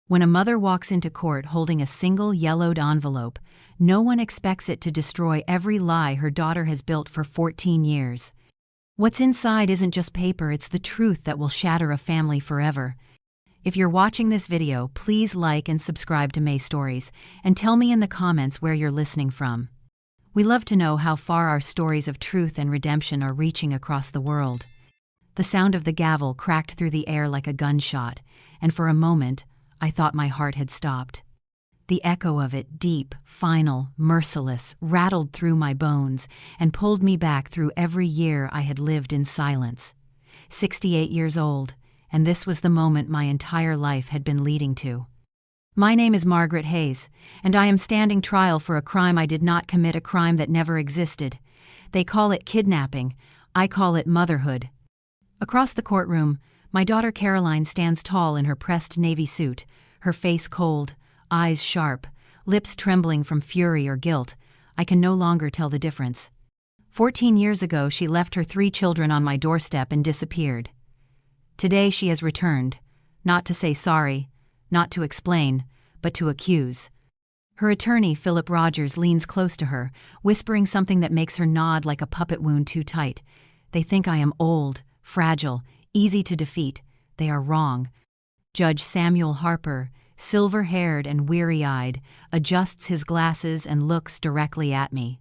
When a mother walks into court holding a single yellowed envelope, no one expects it to destroy every lie her daughter has built for 14 years. What's inside isn't just paper, it's the truth that will shatter a family forever. If you're watching this video, please like and subscribe to Maystories, and tell me in the comments where you're listening from. We love to know how far our stories of truth and redemption are reaching across the world. The sound of the gavel cracked through the air like a gunshot, and for a moment, I thought my heart had stopped. The echo of it, deep, final, merciless, rattled through my bones and pulled me back through every year I had lived in silence. 68 years old, and this was the moment my entire life had been leading to. My name is Margaret Hayes, and I am standing trial for a crime I did not commit, a crime that never existed. They call it kidnapping. I call it motherhood. Across the courtroom, my daughter Caroline stands tall in her pressed navy suit, her face cold, eyes sharp, lips trembling from fury or guilt. I can no longer tell the difference. 14 years ago, she left her 3 children on my doorstep and disappeared. Today she has returned, not to say sorry, not to explain, but to accuse. Her attorney, Philip Rogers, leans close to her, whispering something that makes her nod like a puppet wound too tight. They think I am old, fragile, easy to defeat. They are wrong. Judge Samuel Harper, silver-haired and weary-eyed, adjusts his glasses and looks directly at me.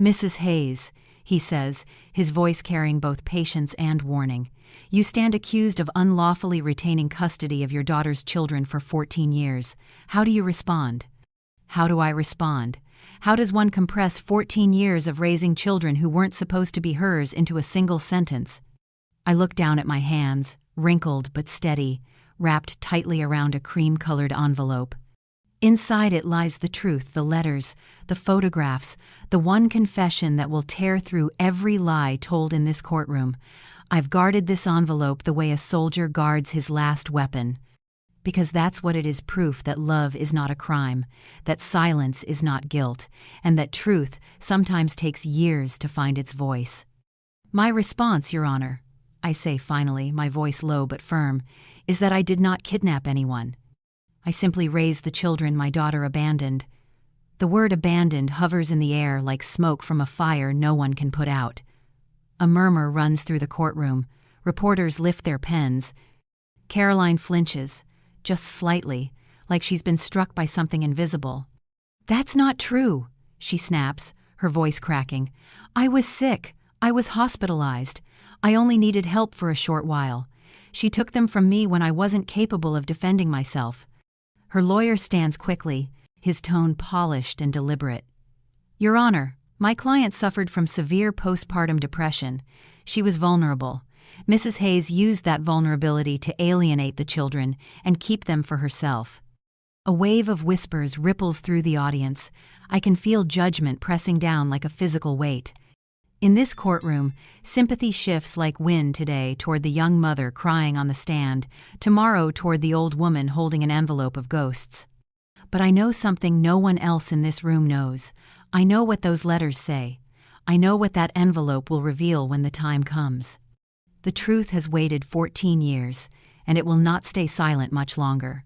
"Mrs. Hayes," he says, his voice carrying both patience and warning, "you stand accused of unlawfully retaining custody of your daughter's children for 14 years. How do you respond?" How do I respond? How does one compress 14 years of raising children who weren't supposed to be hers into a single sentence? I look down at my hands, wrinkled but steady, wrapped tightly around a cream-colored envelope. Inside it lies the truth, the letters, the photographs, the one confession that will tear through every lie told in this courtroom. I've guarded this envelope the way a soldier guards his last weapon. Because that's what it is, proof that love is not a crime, that silence is not guilt, and that truth sometimes takes years to find its voice. My response, Your Honor, I say finally, my voice low but firm, is that I did not kidnap anyone. I simply raised the children my daughter abandoned. The word abandoned hovers in the air like smoke from a fire no one can put out. A murmur runs through the courtroom. Reporters lift their pens. Caroline flinches, just slightly, like she's been struck by something invisible. "That's not true," she snaps, her voice cracking. "I was sick. I was hospitalized. I only needed help for a short while. She took them from me when I wasn't capable of defending myself." Her lawyer stands quickly, his tone polished and deliberate. "Your Honor, my client suffered from severe postpartum depression. She was vulnerable. Mrs. Hayes used that vulnerability to alienate the children and keep them for herself." A wave of whispers ripples through the audience. I can feel judgment pressing down like a physical weight. In this courtroom, sympathy shifts like wind today toward the young mother crying on the stand, tomorrow toward the old woman holding an envelope of ghosts. But I know something no one else in this room knows. I know what those letters say. I know what that envelope will reveal when the time comes. The truth has waited 14 years, and it will not stay silent much longer.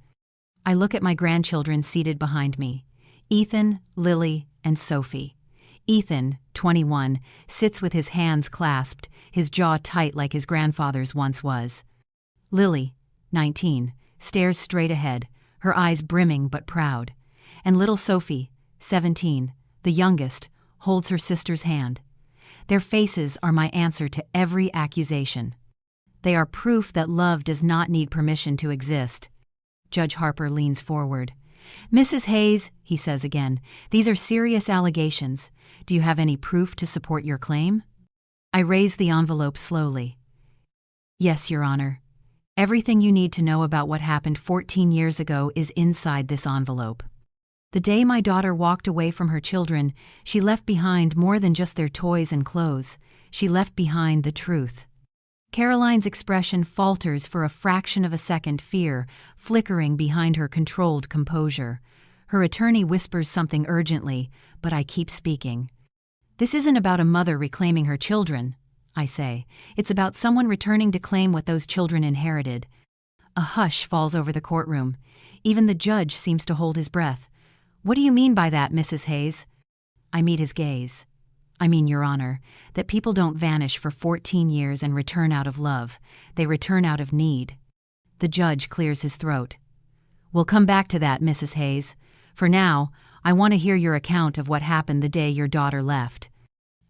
I look at my grandchildren seated behind me, Ethan, Lily, and Sophie. Ethan, 21, sits with his hands clasped, his jaw tight like his grandfather's once was. Lily, 19, stares straight ahead, her eyes brimming but proud. And little Sophie, 17, the youngest, holds her sister's hand. Their faces are my answer to every accusation. They are proof that love does not need permission to exist. Judge Harper leans forward. "Mrs. Hayes," he says again, "these are serious allegations. Do you have any proof to support your claim?" I raise the envelope slowly. "Yes, Your Honor. Everything you need to know about what happened 14 years ago is inside this envelope. The day my daughter walked away from her children, she left behind more than just their toys and clothes. She left behind the truth." Caroline's expression falters for a fraction of a second, fear flickering behind her controlled composure. Her attorney whispers something urgently, but I keep speaking. "This isn't about a mother reclaiming her children," I say. "It's about someone returning to claim what those children inherited." A hush falls over the courtroom. Even the judge seems to hold his breath. "What do you mean by that, Mrs. Hayes?" I meet his gaze. "I mean, Your Honor, that people don't vanish for 14 years and return out of love. They return out of need." The judge clears his throat. "We'll come back to that, Mrs. Hayes. For now, I want to hear your account of what happened the day your daughter left."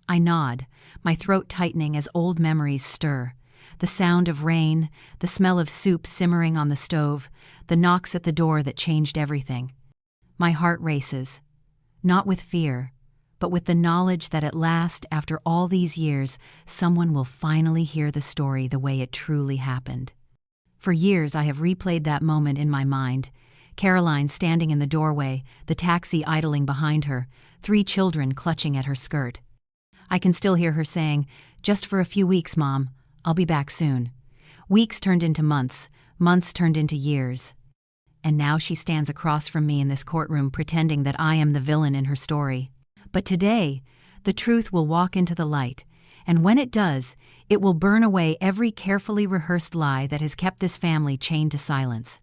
I nod, my throat tightening as old memories stir. The sound of rain, the smell of soup simmering on the stove, the knocks at the door that changed everything. My heart races, not with fear, but with the knowledge that at last, after all these years, someone will finally hear the story the way it truly happened. For years I have replayed that moment in my mind. Caroline standing in the doorway, the taxi idling behind her, 3 children clutching at her skirt. I can still hear her saying, "Just for a few weeks, Mom. I'll be back soon." Weeks turned into months, months turned into years. And now she stands across from me in this courtroom pretending that I am the villain in her story. But today, the truth will walk into the light, and when it does, it will burn away every carefully rehearsed lie that has kept this family chained to silence.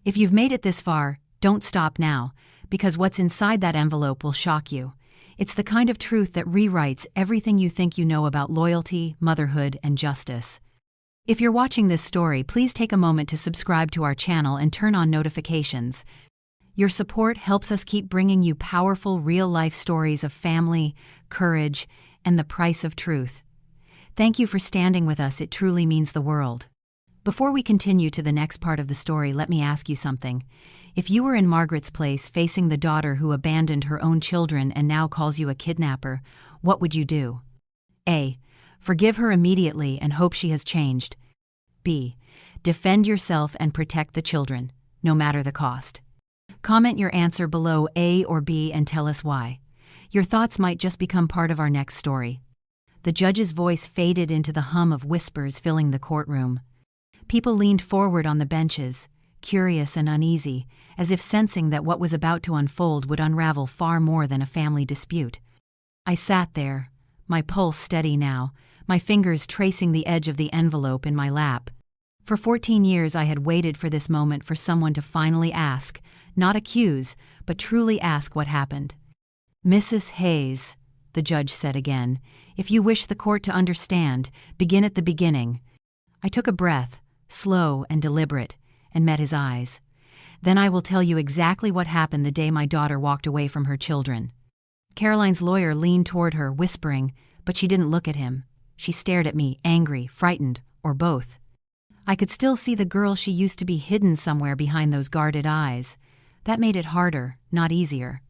If you've made it this far, don't stop now, because what's inside that envelope will shock you. It's the kind of truth that rewrites everything you think you know about loyalty, motherhood, and justice. If you're watching this story, please take a moment to subscribe to our channel and turn on notifications. Your support helps us keep bringing you powerful, real-life stories of family, courage, and the price of truth. Thank you for standing with us. It truly means the world. Before we continue to the next part of the story, let me ask you something. If you were in Margaret's place facing the daughter who abandoned her own children and now calls you a kidnapper, what would you do? A. Forgive her immediately and hope she has changed. B. Defend yourself and protect the children, no matter the cost. Comment your answer below A or B and tell us why. Your thoughts might just become part of our next story. The judge's voice faded into the hum of whispers filling the courtroom. People leaned forward on the benches, curious and uneasy, as if sensing that what was about to unfold would unravel far more than a family dispute. I sat there, my pulse steady now, my fingers tracing the edge of the envelope in my lap. For 14 years I had waited for this moment, for someone to finally ask, not accuse, but truly ask what happened. "Mrs. Hayes," the judge said again, "if you wish the court to understand, begin at the beginning." I took a breath, slow and deliberate, and met his eyes. "Then I will tell you exactly what happened the day my daughter walked away from her children." Caroline's lawyer leaned toward her, whispering, but she didn't look at him. She stared at me, angry, frightened, or both. I could still see the girl she used to be hidden somewhere behind those guarded eyes. That made it harder, not easier.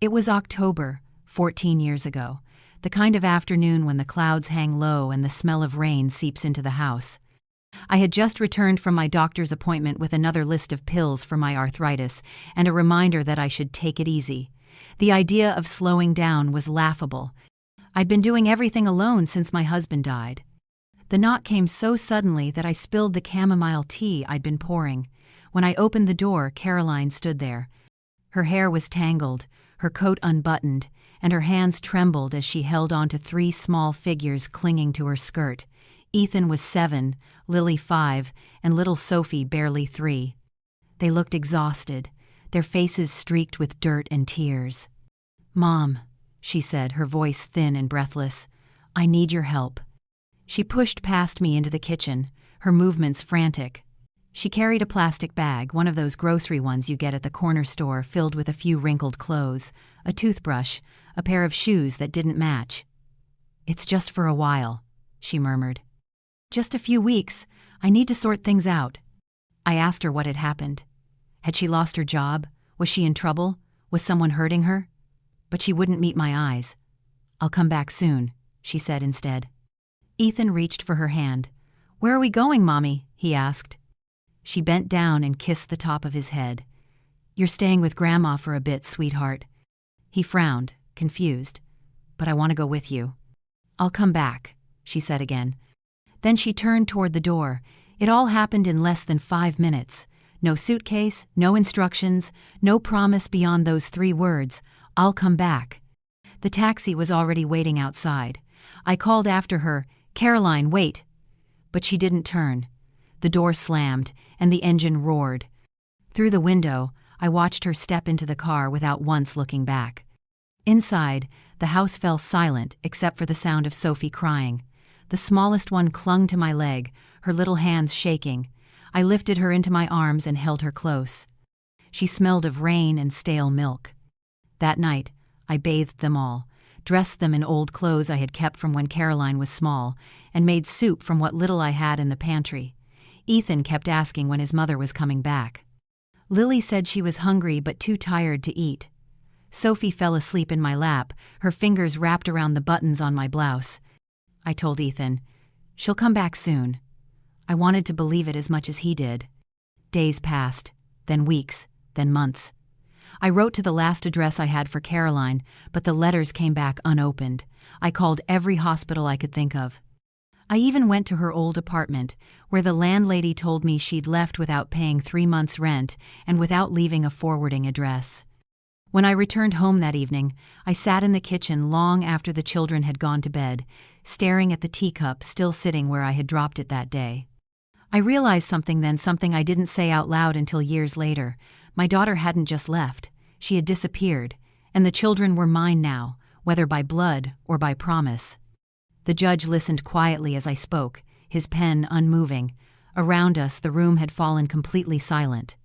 It was October, 14 years ago, the kind of afternoon when the clouds hang low and the smell of rain seeps into the house. I had just returned from my doctor's appointment with another list of pills for my arthritis and a reminder that I should take it easy. The idea of slowing down was laughable. I'd been doing everything alone since my husband died. The knock came so suddenly that I spilled the chamomile tea I'd been pouring. When I opened the door, Caroline stood there. Her hair was tangled, her coat unbuttoned, and her hands trembled as she held onto 3 small figures clinging to her skirt. Ethan was 7, Lily 5, and little Sophie barely 3. They looked exhausted, their faces streaked with dirt and tears. "Mom," she said, her voice thin and breathless, "I need your help." She pushed past me into the kitchen, her movements frantic. She carried a plastic bag, one of those grocery ones you get at the corner store, filled with a few wrinkled clothes, a toothbrush, a pair of shoes that didn't match. "It's just for a while," she murmured. "Just a few weeks. I need to sort things out." I asked her what had happened. Had she lost her job? Was she in trouble? Was someone hurting her? But she wouldn't meet my eyes. "I'll come back soon," she said instead. Ethan reached for her hand. "Where are we going, Mommy?" he asked. She bent down and kissed the top of his head. "You're staying with Grandma for a bit, sweetheart." He frowned, confused. "But I want to go with you." "I'll come back," she said again. Then she turned toward the door. It all happened in less than 5 minutes. No suitcase, no instructions, no promise beyond those 3 words, "I'll come back." The taxi was already waiting outside. I called after her, "Caroline, wait." But she didn't turn. The door slammed, and the engine roared. Through the window, I watched her step into the car without once looking back. Inside, the house fell silent except for the sound of Sophie crying. The smallest one clung to my leg, her little hands shaking. I lifted her into my arms and held her close. She smelled of rain and stale milk. That night, I bathed them all, dressed them in old clothes I had kept from when Caroline was small, and made soup from what little I had in the pantry. Ethan kept asking when his mother was coming back. Lily said she was hungry but too tired to eat. Sophie fell asleep in my lap, her fingers wrapped around the buttons on my blouse. I told Ethan, "She'll come back soon." I wanted to believe it as much as he did. Days passed, then weeks, then months. I wrote to the last address I had for Caroline, but the letters came back unopened. I called every hospital I could think of. I even went to her old apartment, where the landlady told me she'd left without paying 3 months' rent and without leaving a forwarding address. When I returned home that evening, I sat in the kitchen long after the children had gone to bed, staring at the teacup still sitting where I had dropped it that day. I realized something then, something I didn't say out loud until years later. My daughter hadn't just left, she had disappeared, and the children were mine now, whether by blood or by promise. The judge listened quietly as I spoke, his pen unmoving. Around us, the room had fallen completely silent.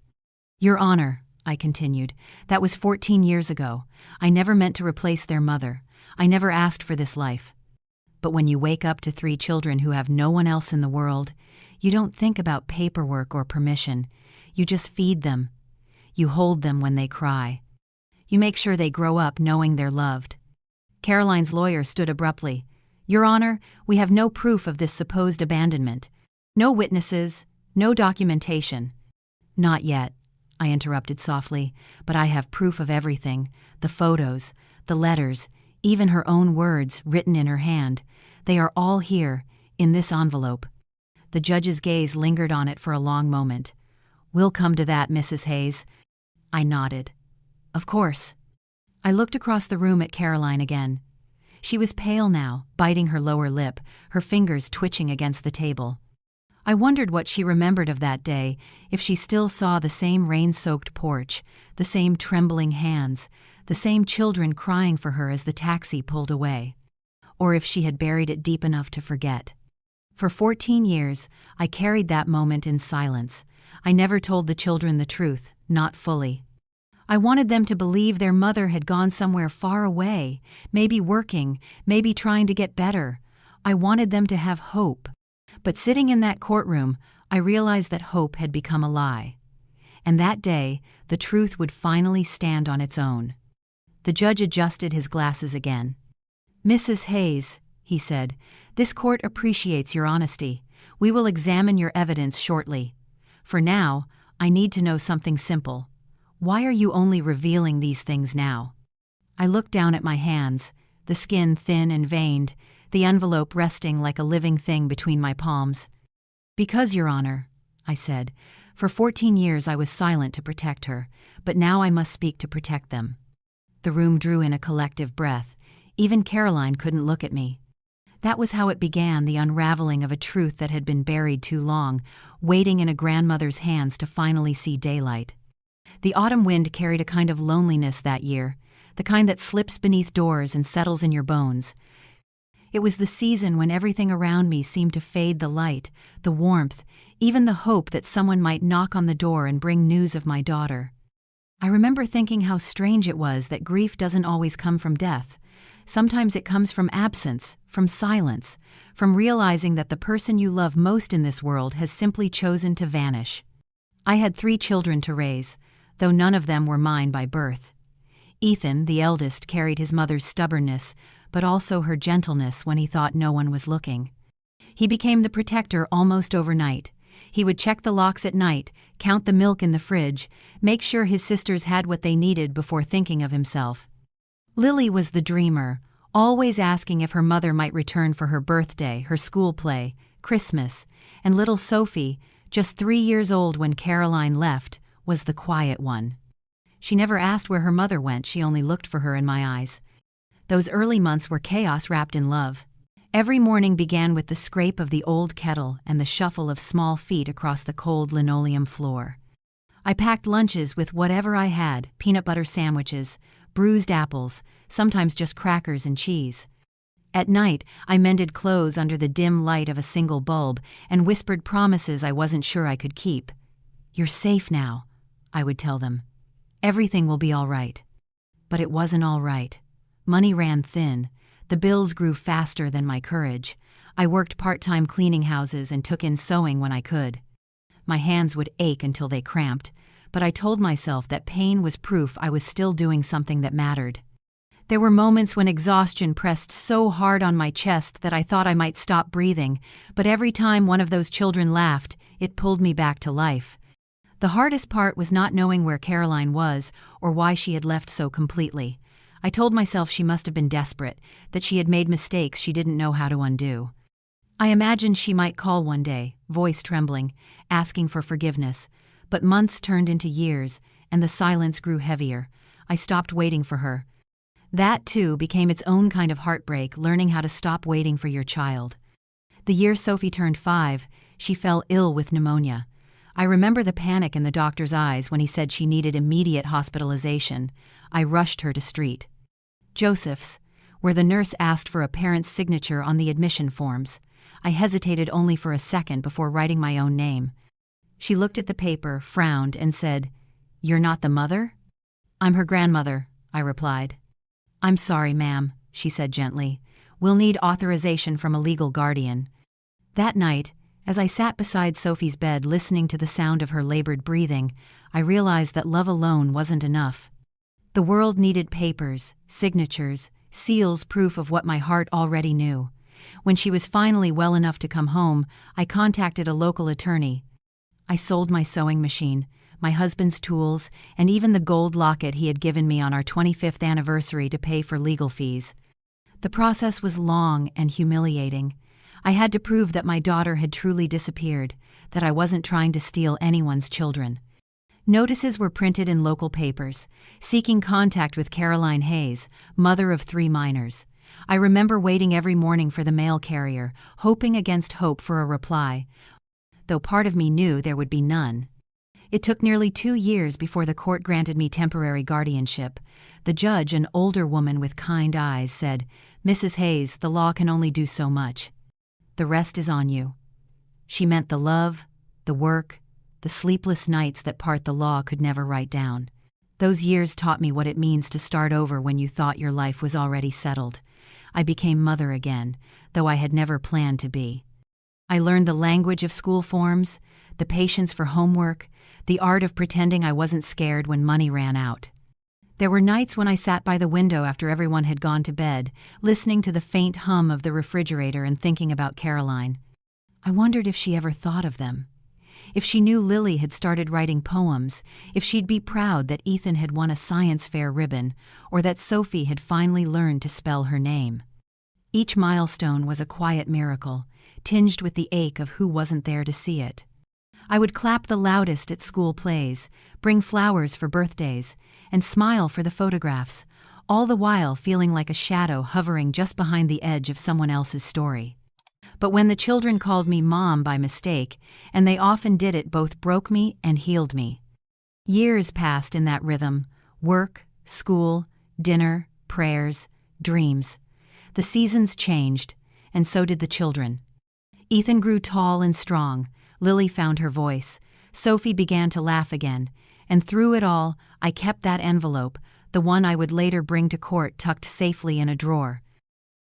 "Your Honor," I continued, "that was 14 years ago. I never meant to replace their mother. I never asked for this life. But when you wake up to 3 children who have no one else in the world, you don't think about paperwork or permission. You just feed them. You hold them when they cry. You make sure they grow up knowing they're loved." Caroline's lawyer stood abruptly. "Your Honor, we have no proof of this supposed abandonment. No witnesses, no documentation." "Not yet," I interrupted softly, "but I have proof of everything. The photos, the letters, even her own words written in her hand. They are all here, in this envelope." The judge's gaze lingered on it for a long moment. "We'll come to that, Mrs. Hayes." I nodded. "Of course." I looked across the room at Caroline again. She was pale now, biting her lower lip, her fingers twitching against the table. I wondered what she remembered of that day, if she still saw the same rain-soaked porch, the same trembling hands, the same children crying for her as the taxi pulled away, or if she had buried it deep enough to forget. For 14 years, I carried that moment in silence. I never told the children the truth, not fully. I wanted them to believe their mother had gone somewhere far away, maybe working, maybe trying to get better. I wanted them to have hope. But sitting in that courtroom, I realized that hope had become a lie. And that day, the truth would finally stand on its own. The judge adjusted his glasses again. "Mrs. Hayes," he said, "this court appreciates your honesty. We will examine your evidence shortly. For now, I need to know something simple. Why are you only revealing these things now?" I looked down at my hands, the skin thin and veined, the envelope resting like a living thing between my palms. "Because, Your Honor," I said, "for 14 years I was silent to protect her, but now I must speak to protect them." The room drew in a collective breath. Even Caroline couldn't look at me. That was how it began, the unraveling of a truth that had been buried too long, waiting in a grandmother's hands to finally see daylight. The autumn wind carried a kind of loneliness that year, the kind that slips beneath doors and settles in your bones. It was the season when everything around me seemed to fade, the light, the warmth, even the hope that someone might knock on the door and bring news of my daughter. I remember thinking how strange it was that grief doesn't always come from death. Sometimes it comes from absence, from silence, from realizing that the person you love most in this world has simply chosen to vanish. I had 3 children to raise, though none of them were mine by birth. Ethan, the eldest, carried his mother's stubbornness, but also her gentleness when he thought no one was looking. He became the protector almost overnight. He would check the locks at night, count the milk in the fridge, make sure his sisters had what they needed before thinking of himself. Lily was the dreamer, always asking if her mother might return for her birthday, her school play, Christmas, and little Sophie, just 3 years old when Caroline left, was the quiet one. She never asked where her mother went, she only looked for her in my eyes. Those early months were chaos wrapped in love. Every morning began with the scrape of the old kettle and the shuffle of small feet across the cold linoleum floor. I packed lunches with whatever I had, peanut butter sandwiches, bruised apples, sometimes just crackers and cheese. At night, I mended clothes under the dim light of a single bulb and whispered promises I wasn't sure I could keep. "You're safe now," I would tell them. "Everything will be all right." But it wasn't all right. Money ran thin. The bills grew faster than my courage. I worked part-time cleaning houses and took in sewing when I could. My hands would ache until they cramped, but I told myself that pain was proof I was still doing something that mattered. There were moments when exhaustion pressed so hard on my chest that I thought I might stop breathing, but every time one of those children laughed, it pulled me back to life. The hardest part was not knowing where Caroline was or why she had left so completely. I told myself she must have been desperate, that she had made mistakes she didn't know how to undo. I imagined she might call one day, voice trembling, asking for forgiveness, but months turned into years, and the silence grew heavier. I stopped waiting for her. That, too, became its own kind of heartbreak, learning how to stop waiting for your child. The year Sophie turned 5, she fell ill with pneumonia. I remember the panic in the doctor's eyes when he said she needed immediate hospitalization. I rushed her to St. Joseph's, where the nurse asked for a parent's signature on the admission forms. I hesitated only for a second before writing my own name. She looked at the paper, frowned, and said, "You're not the mother?" "I'm her grandmother," I replied. "I'm sorry, ma'am," she said gently. "We'll need authorization from a legal guardian." That night, as I sat beside Sophie's bed listening to the sound of her labored breathing, I realized that love alone wasn't enough. The world needed papers, signatures, seals, proof of what my heart already knew. When she was finally well enough to come home, I contacted a local attorney. I sold my sewing machine, my husband's tools, and even the gold locket he had given me on our 25th anniversary to pay for legal fees. The process was long and humiliating. I had to prove that my daughter had truly disappeared, that I wasn't trying to steal anyone's children. Notices were printed in local papers, seeking contact with Caroline Hayes, mother of 3 minors. I remember waiting every morning for the mail carrier, hoping against hope for a reply, though part of me knew there would be none. It took nearly 2 years before the court granted me temporary guardianship. The judge, an older woman with kind eyes, said, "Mrs. Hayes, the law can only do so much. The rest is on you." She meant the love, the work, the sleepless nights that part the law could never write down. Those years taught me what it means to start over when you thought your life was already settled. I became mother again, though I had never planned to be. I learned the language of school forms, the patience for homework, the art of pretending I wasn't scared when money ran out. There were nights when I sat by the window after everyone had gone to bed, listening to the faint hum of the refrigerator and thinking about Caroline. I wondered if she ever thought of them. If she knew Lily had started writing poems, if she'd be proud that Ethan had won a science fair ribbon, or that Sophie had finally learned to spell her name. Each milestone was a quiet miracle, tinged with the ache of who wasn't there to see it. I would clap the loudest at school plays, bring flowers for birthdays, and smile for the photographs, all the while feeling like a shadow hovering just behind the edge of someone else's story. But when the children called me Mom by mistake, and they often did, it both broke me and healed me. Years passed in that rhythm: work, school, dinner, prayers, dreams. The seasons changed, and so did the children. Ethan grew tall and strong. Lily found her voice. Sophie began to laugh again, and through it all, I kept that envelope, the one I would later bring to court, tucked safely in a drawer.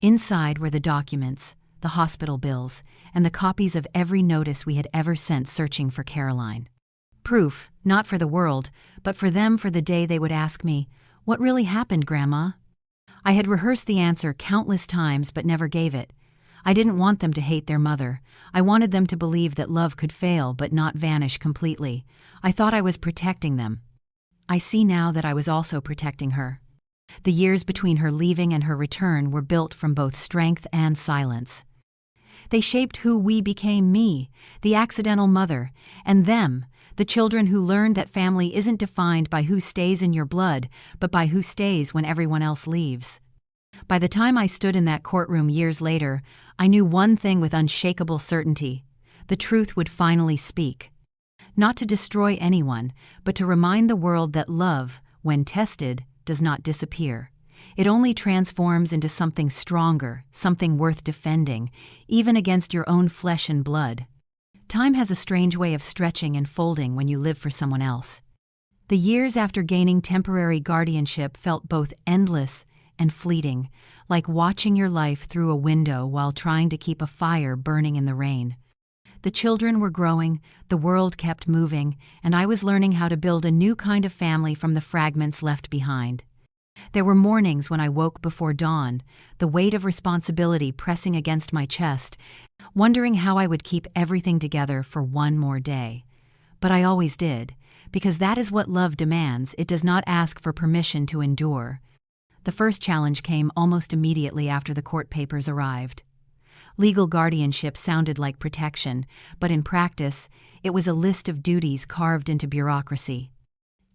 Inside were the documents, the hospital bills, and the copies of every notice we had ever sent searching for Caroline. Proof, not for the world, but for them, for the day they would ask me, "What really happened, Grandma?" I had rehearsed the answer countless times but never gave it. I didn't want them to hate their mother. I wanted them to believe that love could fail but not vanish completely. I thought I was protecting them. I see now that I was also protecting her. The years between her leaving and her return were built from both strength and silence. They shaped who we became: me, the accidental mother, and them, the children who learned that family isn't defined by who stays in your blood, but by who stays when everyone else leaves. By the time I stood in that courtroom years later, I knew one thing with unshakable certainty: the truth would finally speak. not to destroy anyone, but to remind the world that love, when tested, does not disappear. It only transforms into something stronger, something worth defending, even against your own flesh and blood. Time has a strange way of stretching and folding when you live for someone else. The years after gaining temporary guardianship felt both endless and fleeting, like watching your life through a window while trying to keep a fire burning in the rain. The children were growing, the world kept moving, and I was learning how to build a new kind of family from the fragments left behind. There were mornings when I woke before dawn, the weight of responsibility pressing against my chest, wondering how I would keep everything together for one more day. But I always did, because that is what love demands. It does not ask for permission to endure. The first challenge came almost immediately after the court papers arrived. Legal guardianship sounded like protection, but in practice, it was a list of duties carved into bureaucracy.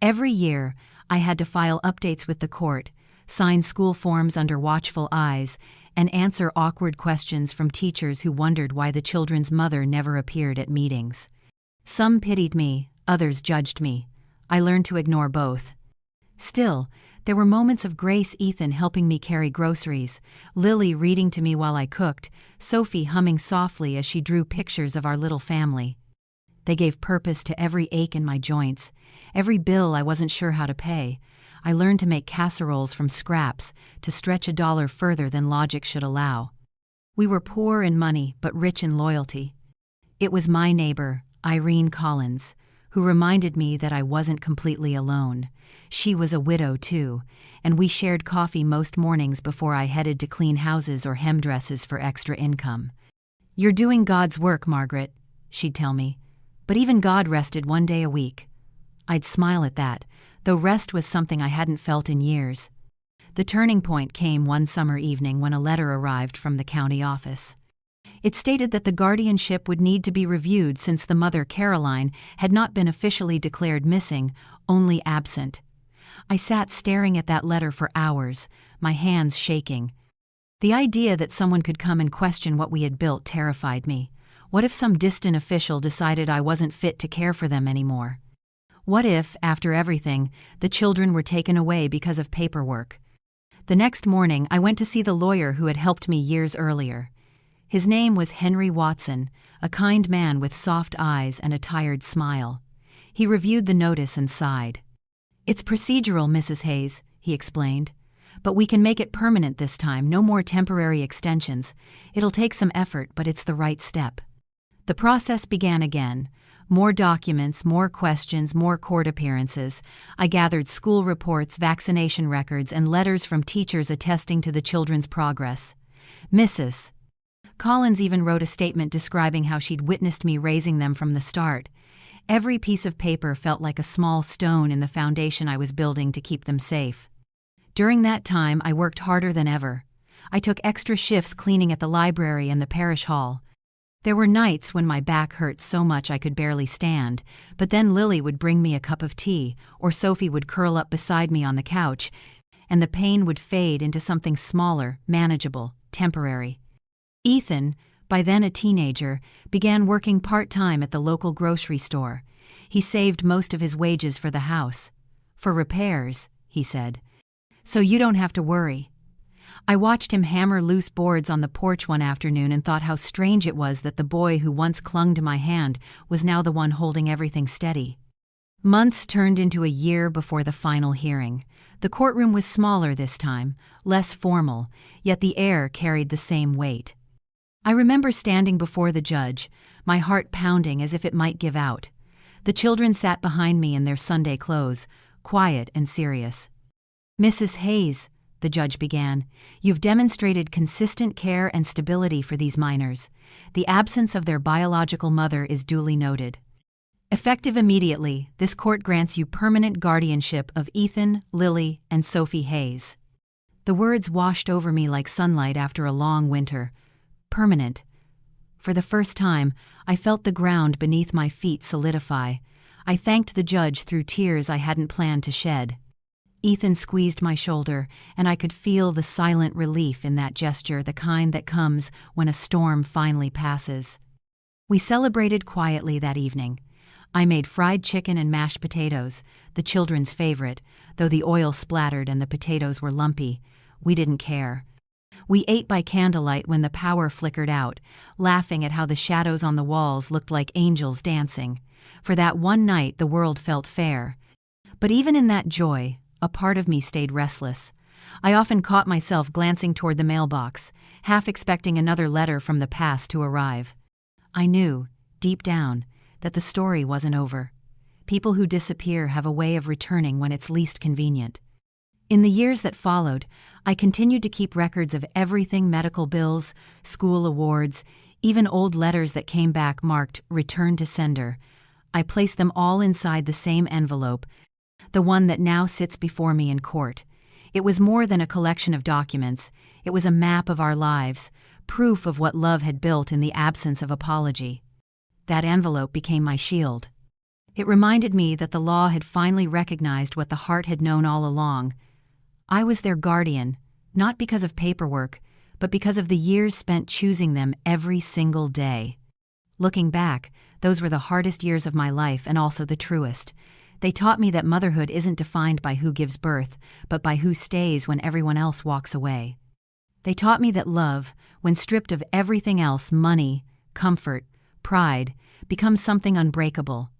Every year, I had to file updates with the court, sign school forms under watchful eyes, and answer awkward questions from teachers who wondered why the children's mother never appeared at meetings. Some pitied me, others judged me. I learned to ignore both. Still, there were moments of grace: Ethan helping me carry groceries, Lily reading to me while I cooked, Sophie humming softly as she drew pictures of our little family. They gave purpose to every ache in my joints, every bill I wasn't sure how to pay. I learned to make casseroles from scraps, to stretch $1 further than logic should allow. We were poor in money, but rich in loyalty. It was my neighbor, Irene Collins, who reminded me that I wasn't completely alone. She was a widow, too, and we shared coffee most mornings before I headed to clean houses or hem dresses for extra income. "You're doing God's work, Margaret," she'd tell me. But even God rested one day a week. I'd smile at that, though rest was something I hadn't felt in years. The turning point came one summer evening when a letter arrived from the county office. It stated that the guardianship would need to be reviewed since the mother, Caroline, had not been officially declared missing, only absent. I sat staring at that letter for hours, my hands shaking. The idea that someone could come and question what we had built terrified me. What if some distant official decided I wasn't fit to care for them anymore? What if, after everything, the children were taken away because of paperwork? The next morning, I went to see the lawyer who had helped me years earlier. His name was Henry Watson, a kind man with soft eyes and a tired smile. He reviewed the notice and sighed. "It's procedural, Mrs. Hayes," he explained. "But we can make it permanent this time, no more temporary extensions. It'll take some effort, but it's the right step." The process began again. More documents, more questions, more court appearances. I gathered school reports, vaccination records, and letters from teachers attesting to the children's progress. Mrs. Collins even wrote a statement describing how she'd witnessed me raising them from the start. Every piece of paper felt like a small stone in the foundation I was building to keep them safe. During that time, I worked harder than ever. I took extra shifts cleaning at the library and the parish hall. There were nights when my back hurt so much I could barely stand, but then Lily would bring me a cup of tea, or Sophie would curl up beside me on the couch, and the pain would fade into something smaller, manageable, temporary. Ethan, by then a teenager, began working part-time at the local grocery store. He saved most of his wages for the house. "For repairs," he said. "So you don't have to worry." I watched him hammer loose boards on the porch one afternoon and thought how strange it was that the boy who once clung to my hand was now the one holding everything steady. Months turned into a year before the final hearing. The courtroom was smaller this time, less formal, yet the air carried the same weight. I remember standing before the judge, my heart pounding as if it might give out. The children sat behind me in their Sunday clothes, quiet and serious. "Mrs. Hayes," the judge began, "you've demonstrated consistent care and stability for these minors. The absence of their biological mother is duly noted. Effective immediately, this court grants you permanent guardianship of Ethan, Lily, and Sophie Hayes." The words washed over me like sunlight after a long winter. Permanent. For the first time, I felt the ground beneath my feet solidify. I thanked the judge through tears I hadn't planned to shed. Ethan squeezed my shoulder, and I could feel the silent relief in that gesture, the kind that comes when a storm finally passes. We celebrated quietly that evening. I made fried chicken and mashed potatoes, the children's favorite, though the oil splattered and the potatoes were lumpy. We didn't care. We ate by candlelight when the power flickered out, laughing at how the shadows on the walls looked like angels dancing. For that one night the world felt fair. But even in that joy, a part of me stayed restless. I often caught myself glancing toward the mailbox, half expecting another letter from the past to arrive. I knew, deep down, that the story wasn't over. People who disappear have a way of returning when it's least convenient. In the years that followed, I continued to keep records of everything: medical bills, school awards, even old letters that came back marked "Return to Sender." I placed them all inside the same envelope, the one that now sits before me in court. It was more than a collection of documents. It was a map of our lives, proof of what love had built in the absence of apology. That envelope became my shield. It reminded me that the law had finally recognized what the heart had known all along. I was their guardian, not because of paperwork, but because of the years spent choosing them every single day. Looking back, those were the hardest years of my life and also the truest. They taught me that motherhood isn't defined by who gives birth, but by who stays when everyone else walks away. They taught me that love, when stripped of everything else, money, comfort, pride, becomes something unbreakable.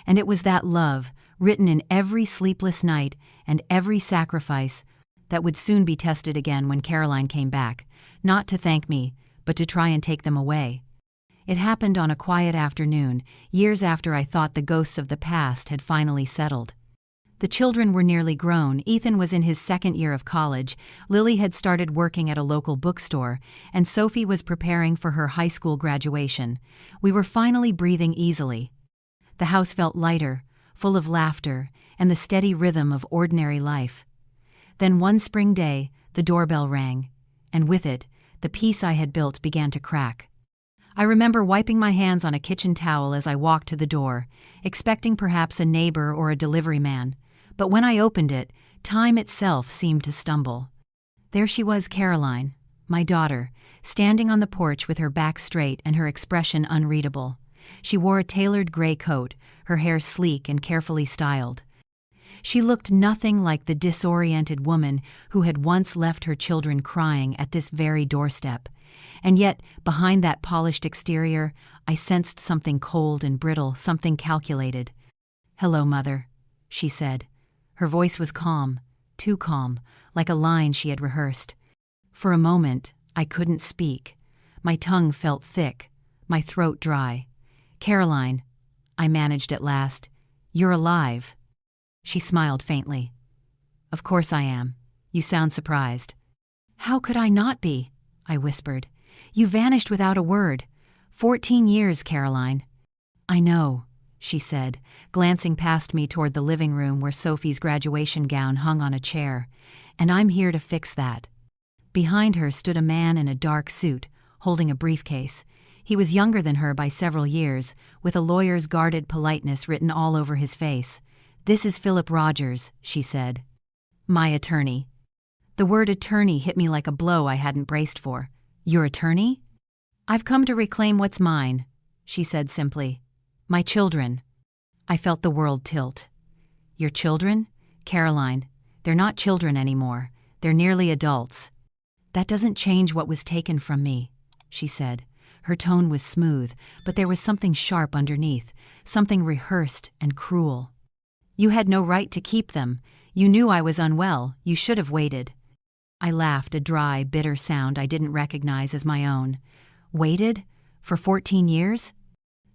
And it was that love, written in every sleepless night and every sacrifice, that would soon be tested again when Caroline came back, not to thank me, but to try and take them away. It happened on a quiet afternoon, years after I thought the ghosts of the past had finally settled. The children were nearly grown. Ethan was in his second year of college, Lily had started working at a local bookstore, and Sophie was preparing for her high school graduation. We were finally breathing easily. The house felt lighter, full of laughter, and the steady rhythm of ordinary life. Then one spring day, the doorbell rang, and with it, the peace I had built began to crack. I remember wiping my hands on a kitchen towel as I walked to the door, expecting perhaps a neighbor or a delivery man. But when I opened it, time itself seemed to stumble. There she was, Caroline, my daughter, standing on the porch with her back straight and her expression unreadable. She wore a tailored gray coat, her hair sleek and carefully styled. She looked nothing like the disoriented woman who had once left her children crying at this very doorstep. And yet, behind that polished exterior, I sensed something cold and brittle, something calculated. "Hello, Mother," she said. Her voice was calm, too calm, like a line she had rehearsed. For a moment, I couldn't speak. My tongue felt thick, my throat dry. "Caroline," I managed at last, "you're alive." She smiled faintly. "Of course I am. You sound surprised." "How could I not be?" I whispered. "You vanished without a word. 14 years, Caroline." "I know," she said, glancing past me toward the living room where Sophie's graduation gown hung on a chair. "And I'm here to fix that." Behind her stood a man in a dark suit, holding a briefcase. He was younger than her by several years, with a lawyer's guarded politeness written all over his face. "This is Philip Rogers," she said. "My attorney." The word attorney hit me like a blow I hadn't braced for. "Your attorney?" "I've come to reclaim what's mine," she said simply. "My children." I felt the world tilt. "Your children? Caroline, they're not children anymore. They're nearly adults." "That doesn't change what was taken from me," she said. Her tone was smooth, but there was something sharp underneath, something rehearsed and cruel. "You had no right to keep them. You knew I was unwell. You should have waited." I laughed, a dry, bitter sound I didn't recognize as my own. "Waited? For 14 years?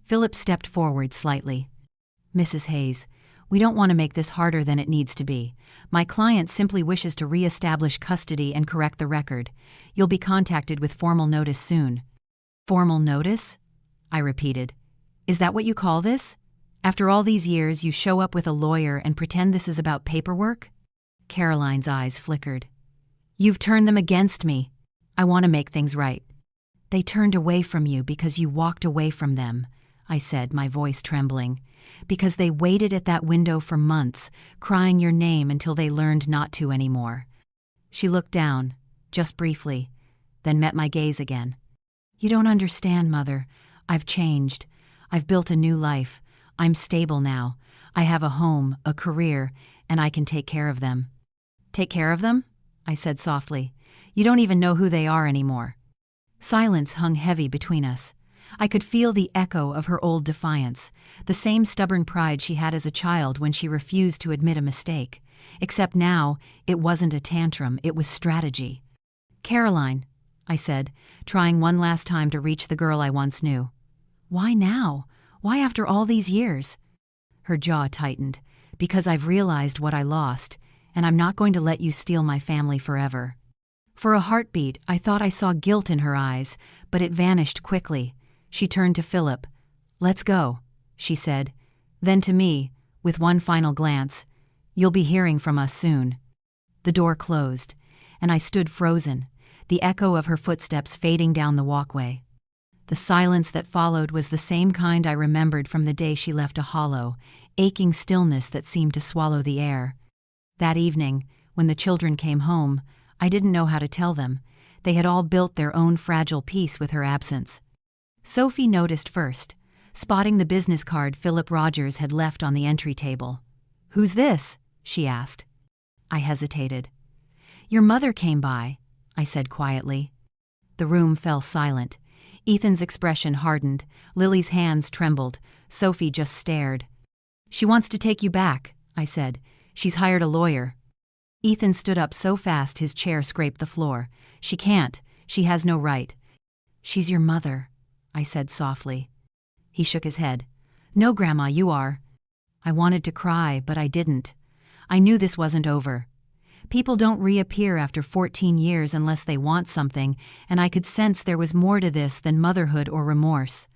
Philip stepped forward slightly. "Mrs. Hayes, we don't want to make this harder than it needs to be. My client simply wishes to re-establish custody and correct the record. You'll be contacted with formal notice soon." "Formal notice?" I repeated. "Is that what you call this? After all these years, you show up with a lawyer and pretend this is about paperwork?" Caroline's eyes flickered. "You've turned them against me. I want to make things right." "They turned away from you because you walked away from them," I said, my voice trembling. "Because they waited at that window for months, crying your name until they learned not to anymore." She looked down, just briefly, then met my gaze again. "You don't understand, Mother. I've changed. I've built a new life. I'm stable now. I have a home, a career, and I can take care of them." "Take care of them?" I said softly. "You don't even know who they are anymore." Silence hung heavy between us. I could feel the echo of her old defiance, the same stubborn pride she had as a child when she refused to admit a mistake. Except now, it wasn't a tantrum, it was strategy. "Caroline," I said, trying one last time to reach the girl I once knew. "Why now? Why after all these years?" Her jaw tightened. "Because I've realized what I lost, and I'm not going to let you steal my family forever." For a heartbeat, I thought I saw guilt in her eyes, but it vanished quickly. She turned to Philip. "Let's go," she said. Then to me, with one final glance, "You'll be hearing from us soon." The door closed, and I stood frozen, the echo of her footsteps fading down the walkway. The silence that followed was the same kind I remembered from the day she left, a hollow, aching stillness that seemed to swallow the air. That evening, when the children came home, I didn't know how to tell them. They had all built their own fragile peace with her absence. Sophie noticed first, spotting the business card Philip Rogers had left on the entry table. "Who's this?" she asked. I hesitated. "Your mother came by," I said quietly. The room fell silent. Ethan's expression hardened, Lily's hands trembled, Sophie just stared. "She wants to take you back," I said. "She's hired a lawyer." Ethan stood up so fast his chair scraped the floor. "She can't. She has no right." "She's your mother," I said softly. He shook his head. "No, Grandma, you are." I wanted to cry, but I didn't. I knew this wasn't over. People don't reappear after 14 years unless they want something, and I could sense there was more to this than motherhood or remorse.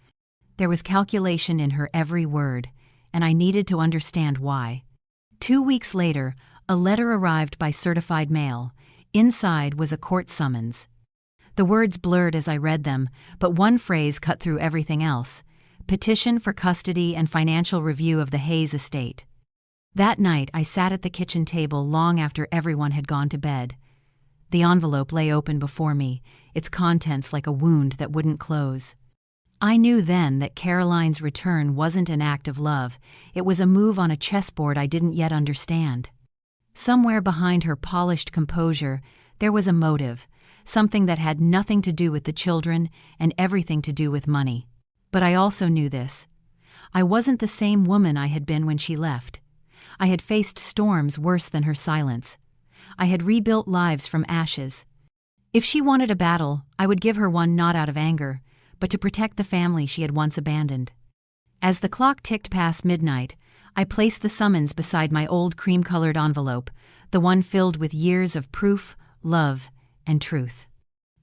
There was calculation in her every word, and I needed to understand why. 2 weeks later, a letter arrived by certified mail. Inside was a court summons. The words blurred as I read them, but one phrase cut through everything else: petition for custody and financial review of the Hayes estate. That night, I sat at the kitchen table long after everyone had gone to bed. The envelope lay open before me, its contents like a wound that wouldn't close. I knew then that Caroline's return wasn't an act of love. It was a move on a chessboard I didn't yet understand. Somewhere behind her polished composure, there was a motive, something that had nothing to do with the children and everything to do with money. But I also knew this. I wasn't the same woman I had been when she left. I had faced storms worse than her silence. I had rebuilt lives from ashes. If she wanted a battle, I would give her one, not out of anger, but to protect the family she had once abandoned. As the clock ticked past midnight, I placed the summons beside my old cream-colored envelope, the one filled with years of proof, love, and truth.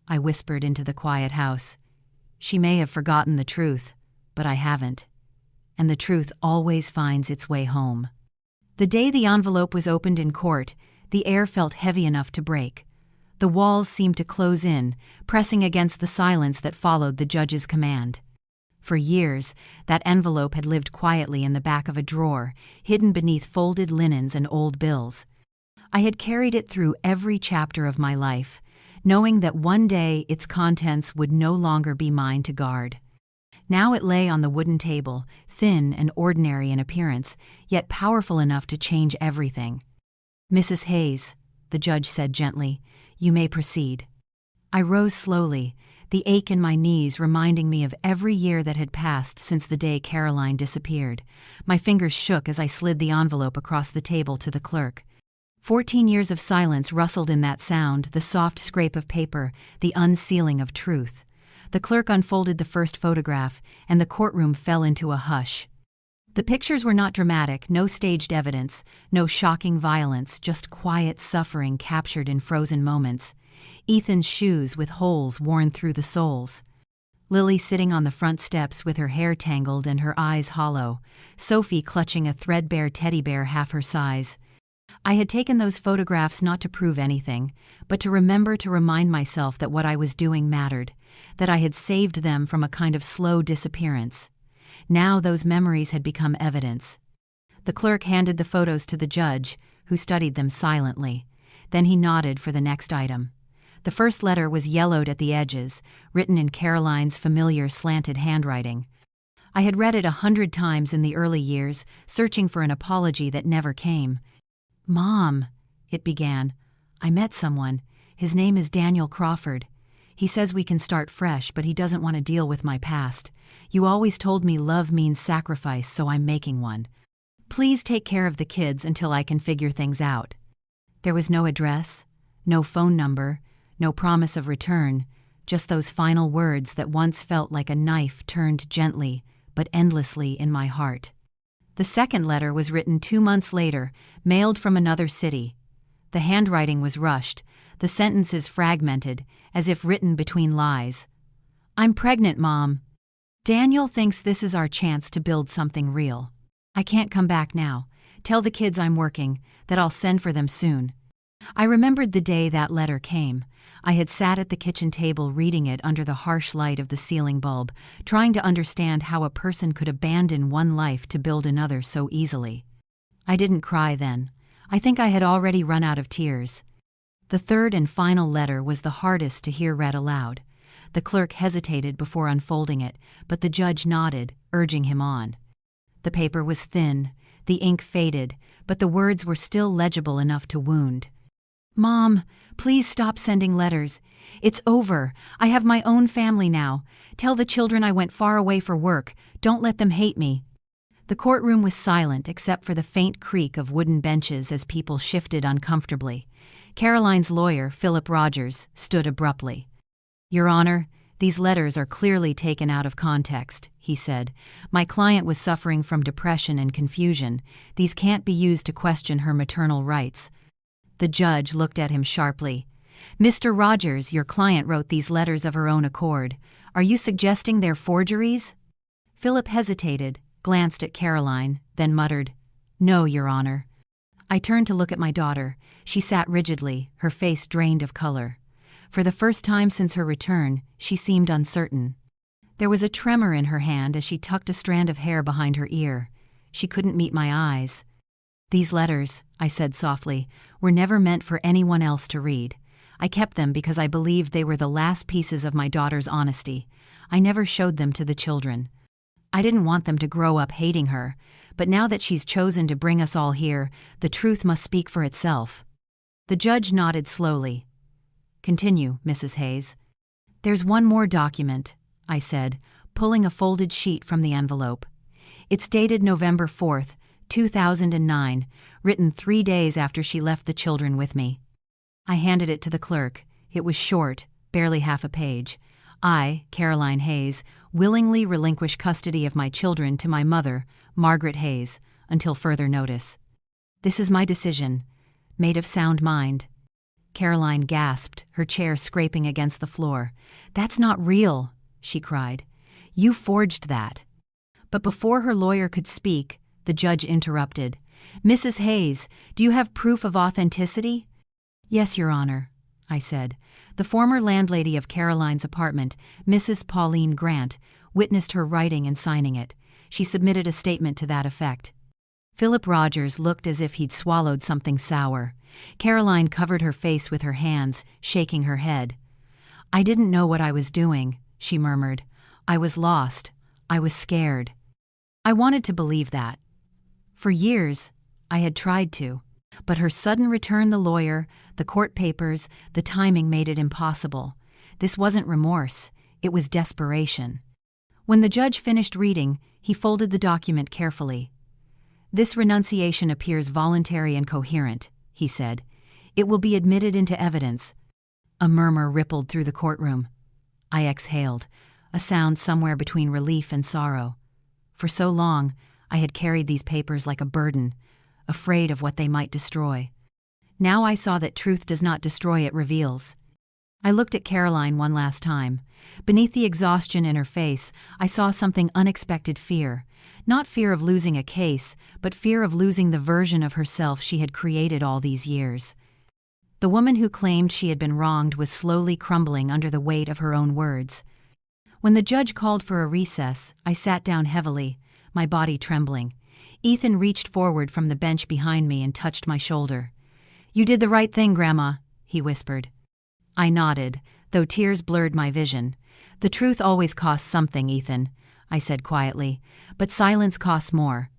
I whispered into the quiet house. She may have forgotten the truth, but I haven't. And the truth always finds its way home. The day the envelope was opened in court, the air felt heavy enough to break. The walls seemed to close in, pressing against the silence that followed the judge's command. For years, that envelope had lived quietly in the back of a drawer, hidden beneath folded linens and old bills. I had carried it through every chapter of my life, knowing that one day its contents would no longer be mine to guard. Now it lay on the wooden table, thin and ordinary in appearance, yet powerful enough to change everything. "Mrs. Hayes," the judge said gently, "you may proceed." I rose slowly, the ache in my knees reminding me of every year that had passed since the day Caroline disappeared. My fingers shook as I slid the envelope across the table to the clerk. 14 years of silence rustled in that sound, the soft scrape of paper, the unsealing of truth. The clerk unfolded the first photograph, and the courtroom fell into a hush. The pictures were not dramatic, no staged evidence, no shocking violence, just quiet suffering captured in frozen moments. Ethan's shoes with holes worn through the soles. Lily sitting on the front steps with her hair tangled and her eyes hollow. Sophie clutching a threadbare teddy bear half her size. I had taken those photographs not to prove anything, but to remind myself that what I was doing mattered, that I had saved them from a kind of slow disappearance. Now those memories had become evidence. The clerk handed the photos to the judge, who studied them silently. Then he nodded for the next item. The first letter was yellowed at the edges, written in Caroline's familiar slanted handwriting. I had read it 100 times in the early years, searching for an apology that never came. "Mom," it began, "I met someone. His name is Daniel Crawford. He says we can start fresh, but he doesn't want to deal with my past. You always told me love means sacrifice, so I'm making one. Please take care of the kids until I can figure things out." There was no address, no phone number, no promise of return, just those final words that once felt like a knife turned gently but endlessly in my heart. The second letter was written 2 months later, mailed from another city. The handwriting was rushed, the sentences fragmented, as if written between lies. "I'm pregnant, Mom. Daniel thinks this is our chance to build something real. I can't come back now. Tell the kids I'm working, that I'll send for them soon." I remembered the day that letter came. I had sat at the kitchen table reading it under the harsh light of the ceiling bulb, trying to understand how a person could abandon one life to build another so easily. I didn't cry then. I think I had already run out of tears. The third and final letter was the hardest to hear read aloud. The clerk hesitated before unfolding it, but the judge nodded, urging him on. The paper was thin, the ink faded, but the words were still legible enough to wound. "Mom, please stop sending letters. It's over. I have my own family now. Tell the children I went far away for work. Don't let them hate me." The courtroom was silent except for the faint creak of wooden benches as people shifted uncomfortably. Caroline's lawyer, Philip Rogers, stood abruptly. "Your Honor, these letters are clearly taken out of context," he said. "My client was suffering from depression and confusion. These can't be used to question her maternal rights." The judge looked at him sharply. "Mr. Rogers, your client wrote these letters of her own accord. Are you suggesting they're forgeries?" Philip hesitated, glanced at Caroline, then muttered, "No, Your Honor." I turned to look at my daughter. She sat rigidly, her face drained of color. For the first time since her return, she seemed uncertain. There was a tremor in her hand as she tucked a strand of hair behind her ear. She couldn't meet my eyes. "These letters," I said softly, "were never meant for anyone else to read. I kept them because I believed they were the last pieces of my daughter's honesty. I never showed them to the children. I didn't want them to grow up hating her, but now that she's chosen to bring us all here, the truth must speak for itself." The judge nodded slowly. "Continue, Mrs. Hayes." "There's one more document," I said, pulling a folded sheet from the envelope. "It's dated November 4th, 2009, written 3 days after she left the children with me." I handed it to the clerk. It was short, barely half a page. I, Caroline Hayes, willingly relinquish custody of my children to my mother, Margaret Hayes, until further notice. This is my decision, made of sound mind. Caroline gasped, her chair scraping against the floor. "That's not real," she cried. "You forged that." But before her lawyer could speak, the judge interrupted. "Mrs. Hayes, do you have proof of authenticity?" "Yes, Your Honor," I said. The former landlady of Caroline's apartment, Mrs. Pauline Grant, witnessed her writing and signing it. She submitted a statement to that effect. Philip Rogers looked as if he'd swallowed something sour. Caroline covered her face with her hands, shaking her head. "I didn't know what I was doing," she murmured. "I was lost. I was scared." I wanted to believe that. For years, I had tried to. But her sudden return, the lawyer, the court papers, the timing made it impossible. This wasn't remorse, it was desperation. When the judge finished reading, he folded the document carefully. "This renunciation appears voluntary and coherent," he said. "It will be admitted into evidence." A murmur rippled through the courtroom. I exhaled, a sound somewhere between relief and sorrow. For so long, I had carried these papers like a burden, afraid of what they might destroy. Now I saw that truth does not destroy, it reveals. I looked at Caroline one last time. Beneath the exhaustion in her face, I saw something unexpected: fear. Not fear of losing a case, but fear of losing the version of herself she had created all these years. The woman who claimed she had been wronged was slowly crumbling under the weight of her own words. When the judge called for a recess, I sat down heavily, my body trembling. Ethan reached forward from the bench behind me and touched my shoulder. "You did the right thing, Grandma," he whispered. I nodded, though tears blurred my vision. "The truth always costs something, Ethan. I said quietly, but silence costs more.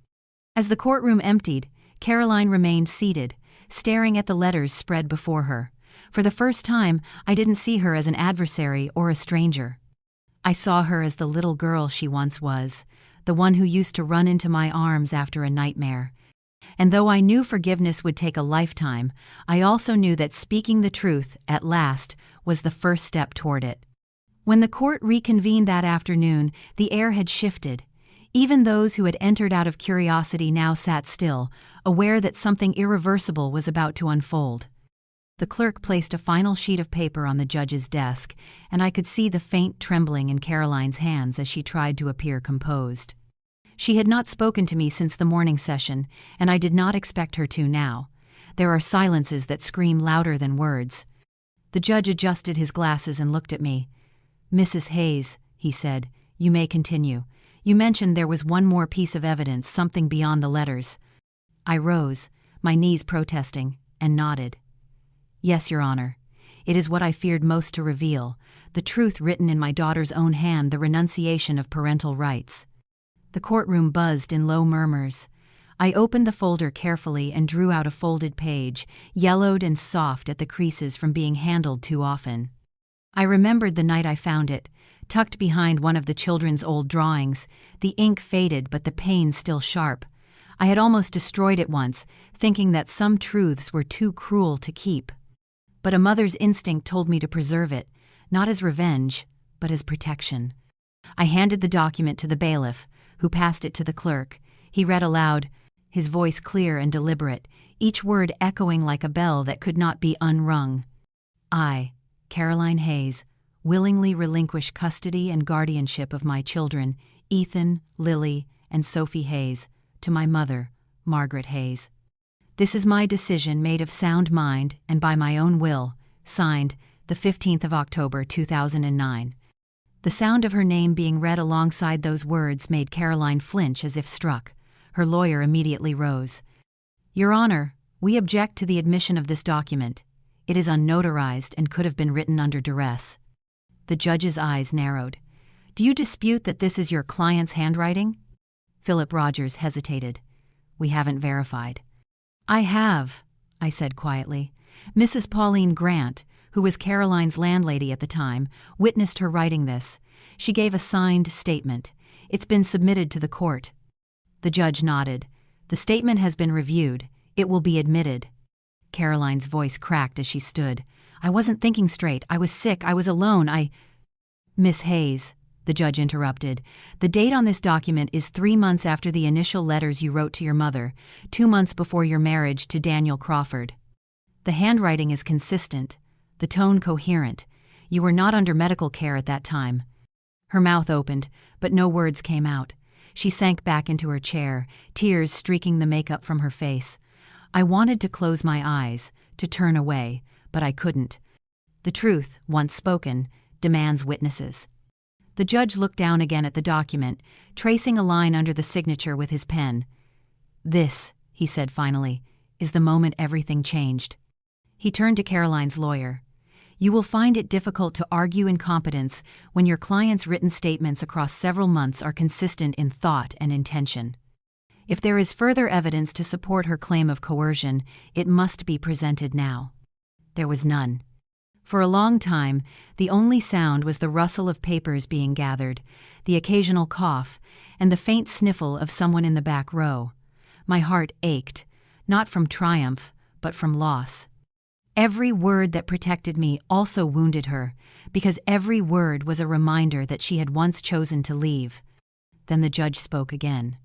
As the courtroom emptied, Caroline remained seated, staring at the letters spread before her. For the first time, I didn't see her as an adversary or a stranger. I saw her as the little girl she once was, the one who used to run into my arms after a nightmare. And though I knew forgiveness would take a lifetime, I also knew that speaking the truth, at last, was the first step toward it. When the court reconvened that afternoon, the air had shifted. Even those who had entered out of curiosity now sat still, aware that something irreversible was about to unfold. The clerk placed a final sheet of paper on the judge's desk, and I could see the faint trembling in Caroline's hands as she tried to appear composed. She had not spoken to me since the morning session, and I did not expect her to now. There are silences that scream louder than words. The judge adjusted his glasses and looked at me. "Mrs. Hayes," he said, "you may continue. You mentioned there was one more piece of evidence, something beyond the letters." I rose, my knees protesting, and nodded. "Yes, Your Honor. It is what I feared most to reveal, the truth written in my daughter's own hand, the renunciation of parental rights." The courtroom buzzed in low murmurs. I opened the folder carefully and drew out a folded page, yellowed and soft at the creases from being handled too often. I remembered the night I found it, tucked behind one of the children's old drawings, the ink faded but the pain still sharp. I had almost destroyed it once, thinking that some truths were too cruel to keep. But a mother's instinct told me to preserve it, not as revenge, but as protection. I handed the document to the bailiff, who passed it to the clerk. He read aloud, his voice clear and deliberate, each word echoing like a bell that could not be unrung. "I, Caroline Hayes, willingly relinquish custody and guardianship of my children, Ethan, Lily, and Sophie Hayes, to my mother, Margaret Hayes. This is my decision made of sound mind and by my own will, signed the 15th of October, 2009. The sound of her name being read alongside those words made Caroline flinch as if struck. Her lawyer immediately rose. "Your Honor, we object to the admission of this document. It is unnotarized and could have been written under duress." The judge's eyes narrowed. "Do you dispute that this is your client's handwriting?" Philip Rogers hesitated. "We haven't verified." "I have," I said quietly. "Mrs. Pauline Grant, who was Caroline's landlady at the time, witnessed her writing this. She gave a signed statement. It's been submitted to the court." The judge nodded. "The statement has been reviewed. It will be admitted." Caroline's voice cracked as she stood. "I wasn't thinking straight. I was sick. I was alone. "Miss Hayes," the judge interrupted, "the date on this document is 3 months after the initial letters you wrote to your mother, 2 months before your marriage to Daniel Crawford. The handwriting is consistent, the tone coherent. You were not under medical care at that time." Her mouth opened, but no words came out. She sank back into her chair, tears streaking the makeup from her face. I wanted to close my eyes, to turn away, but I couldn't. The truth, once spoken, demands witnesses. The judge looked down again at the document, tracing a line under the signature with his pen. "This," he said finally, "is the moment everything changed." He turned to Caroline's lawyer. "You will find it difficult to argue incompetence when your client's written statements across several months are consistent in thought and intention. If there is further evidence to support her claim of coercion, it must be presented now." There was none. For a long time, the only sound was the rustle of papers being gathered, the occasional cough, and the faint sniffle of someone in the back row. My heart ached, not from triumph, but from loss. Every word that protected me also wounded her, because every word was a reminder that she had once chosen to leave. Then the judge spoke again.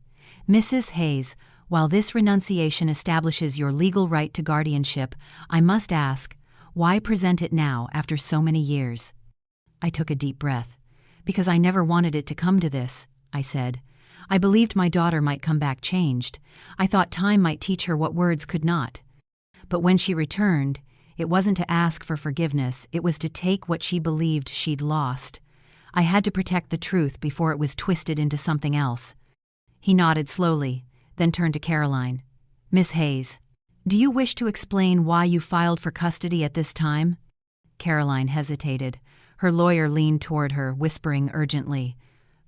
"Mrs. Hayes, while this renunciation establishes your legal right to guardianship, I must ask, why present it now after so many years?" I took a deep breath. "Because I never wanted it to come to this," I said. "I believed my daughter might come back changed. I thought time might teach her what words could not. But when she returned, it wasn't to ask for forgiveness, it was to take what she believed she'd lost. I had to protect the truth before it was twisted into something else." He nodded slowly, then turned to Caroline. "Miss Hayes, do you wish to explain why you filed for custody at this time?" Caroline hesitated. Her lawyer leaned toward her, whispering urgently,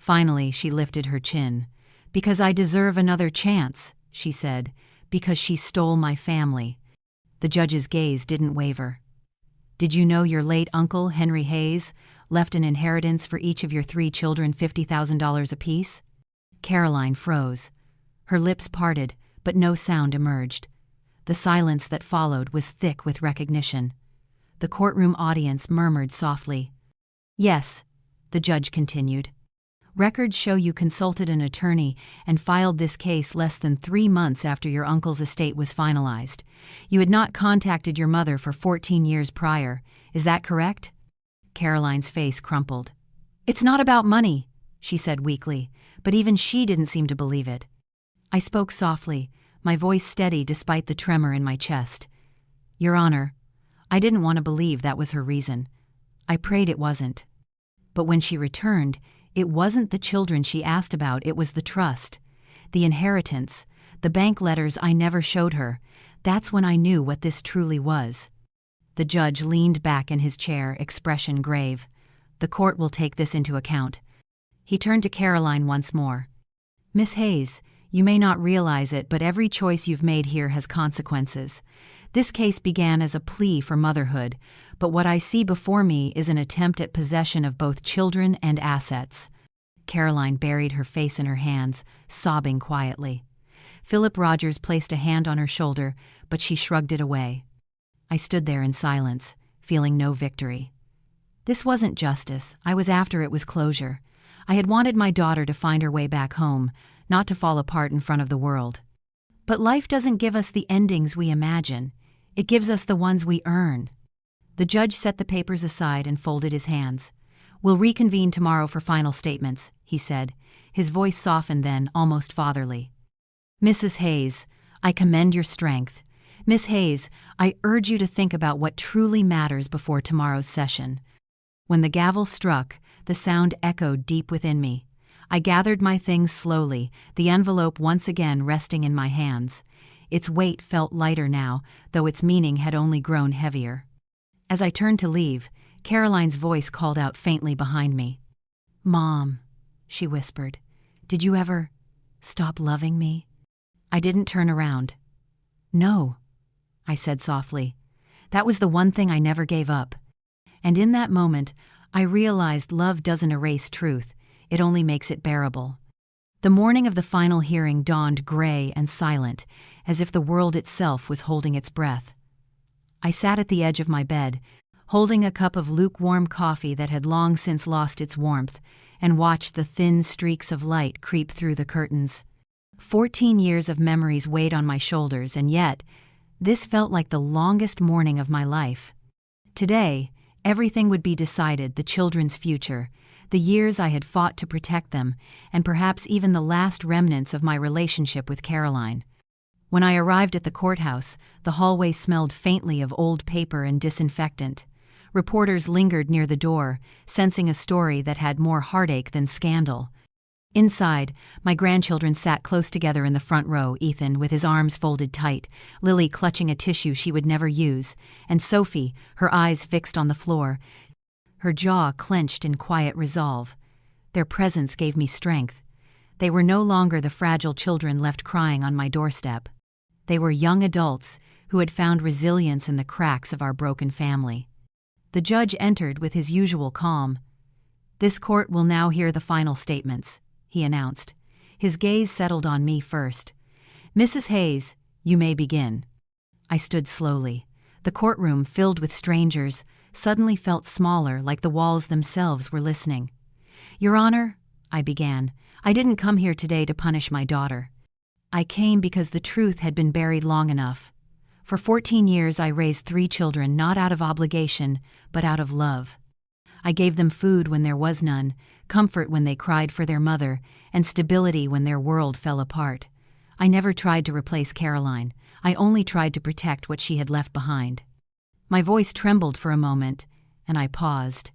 Finally, she lifted her chin. "Because I deserve another chance," she said, "because she stole my family." The judge's gaze didn't waver. "Did you know your late uncle, Henry Hayes, left an inheritance for each of your 3 children, $50,000 apiece?" Caroline froze. Her lips parted, but no sound emerged. The silence that followed was thick with recognition. The courtroom audience murmured softly. "Yes," the judge continued. "Records show you consulted an attorney and filed this case less than 3 months after your uncle's estate was finalized. You had not contacted your mother for 14 years prior. Is that correct?" Caroline's face crumpled. "It's not about money," she said weakly, but even she didn't seem to believe it. I spoke softly, my voice steady despite the tremor in my chest. "Your Honor, I didn't want to believe that was her reason. I prayed it wasn't. But when she returned, it wasn't the children she asked about, it was the trust. The inheritance, the bank letters I never showed her. That's when I knew what this truly was." The judge leaned back in his chair, expression grave. "The court will take this into account." He turned to Caroline once more. "Miss Hayes, you may not realize it, but every choice you've made here has consequences. This case began as a plea for motherhood, but what I see before me is an attempt at possession of both children and assets." Caroline buried her face in her hands, sobbing quietly. Philip Rogers placed a hand on her shoulder, but she shrugged it away. I stood there in silence, feeling no victory. This wasn't justice. I was after it was closure. I had wanted my daughter to find her way back home, not to fall apart in front of the world. But life doesn't give us the endings we imagine. It gives us the ones we earn. The judge set the papers aside and folded his hands. "We'll reconvene tomorrow for final statements," he said. His voice softened then, almost fatherly. "Mrs. Hayes, I commend your strength. Miss Hayes, I urge you to think about what truly matters before tomorrow's session." When the gavel struck, the sound echoed deep within me. I gathered my things slowly, the envelope once again resting in my hands. Its weight felt lighter now, though its meaning had only grown heavier. As I turned to leave, Caroline's voice called out faintly behind me. "Mom," she whispered, "did you ever stop loving me?" I didn't turn around. "No," I said softly. "That was the one thing I never gave up." And in that moment, I realized love doesn't erase truth, it only makes it bearable. The morning of the final hearing dawned gray and silent, as if the world itself was holding its breath. I sat at the edge of my bed, holding a cup of lukewarm coffee that had long since lost its warmth, and watched the thin streaks of light creep through the curtains. 14 years of memories weighed on my shoulders, and yet, this felt like the longest morning of my life. Today, everything would be decided, the children's future, the years I had fought to protect them, and perhaps even the last remnants of my relationship with Caroline. When I arrived at the courthouse, the hallway smelled faintly of old paper and disinfectant. Reporters lingered near the door, sensing a story that had more heartache than scandal. Inside, my grandchildren sat close together in the front row, Ethan with his arms folded tight, Lily clutching a tissue she would never use, and Sophie, her eyes fixed on the floor, her jaw clenched in quiet resolve. Their presence gave me strength. They were no longer the fragile children left crying on my doorstep. They were young adults who had found resilience in the cracks of our broken family. The judge entered with his usual calm. "This court will now hear the final statements," he announced. His gaze settled on me first. "Mrs. Hayes, you may begin." I stood slowly. The courtroom, filled with strangers, suddenly felt smaller, like the walls themselves were listening. "Your Honor," I began, "I didn't come here today to punish my daughter. I came because the truth had been buried long enough. For 14 years I raised 3 children, not out of obligation, but out of love. I gave them food when there was none, comfort when they cried for their mother, and stability when their world fell apart. I never tried to replace Caroline. I only tried to protect what she had left behind." My voice trembled for a moment, and I paused.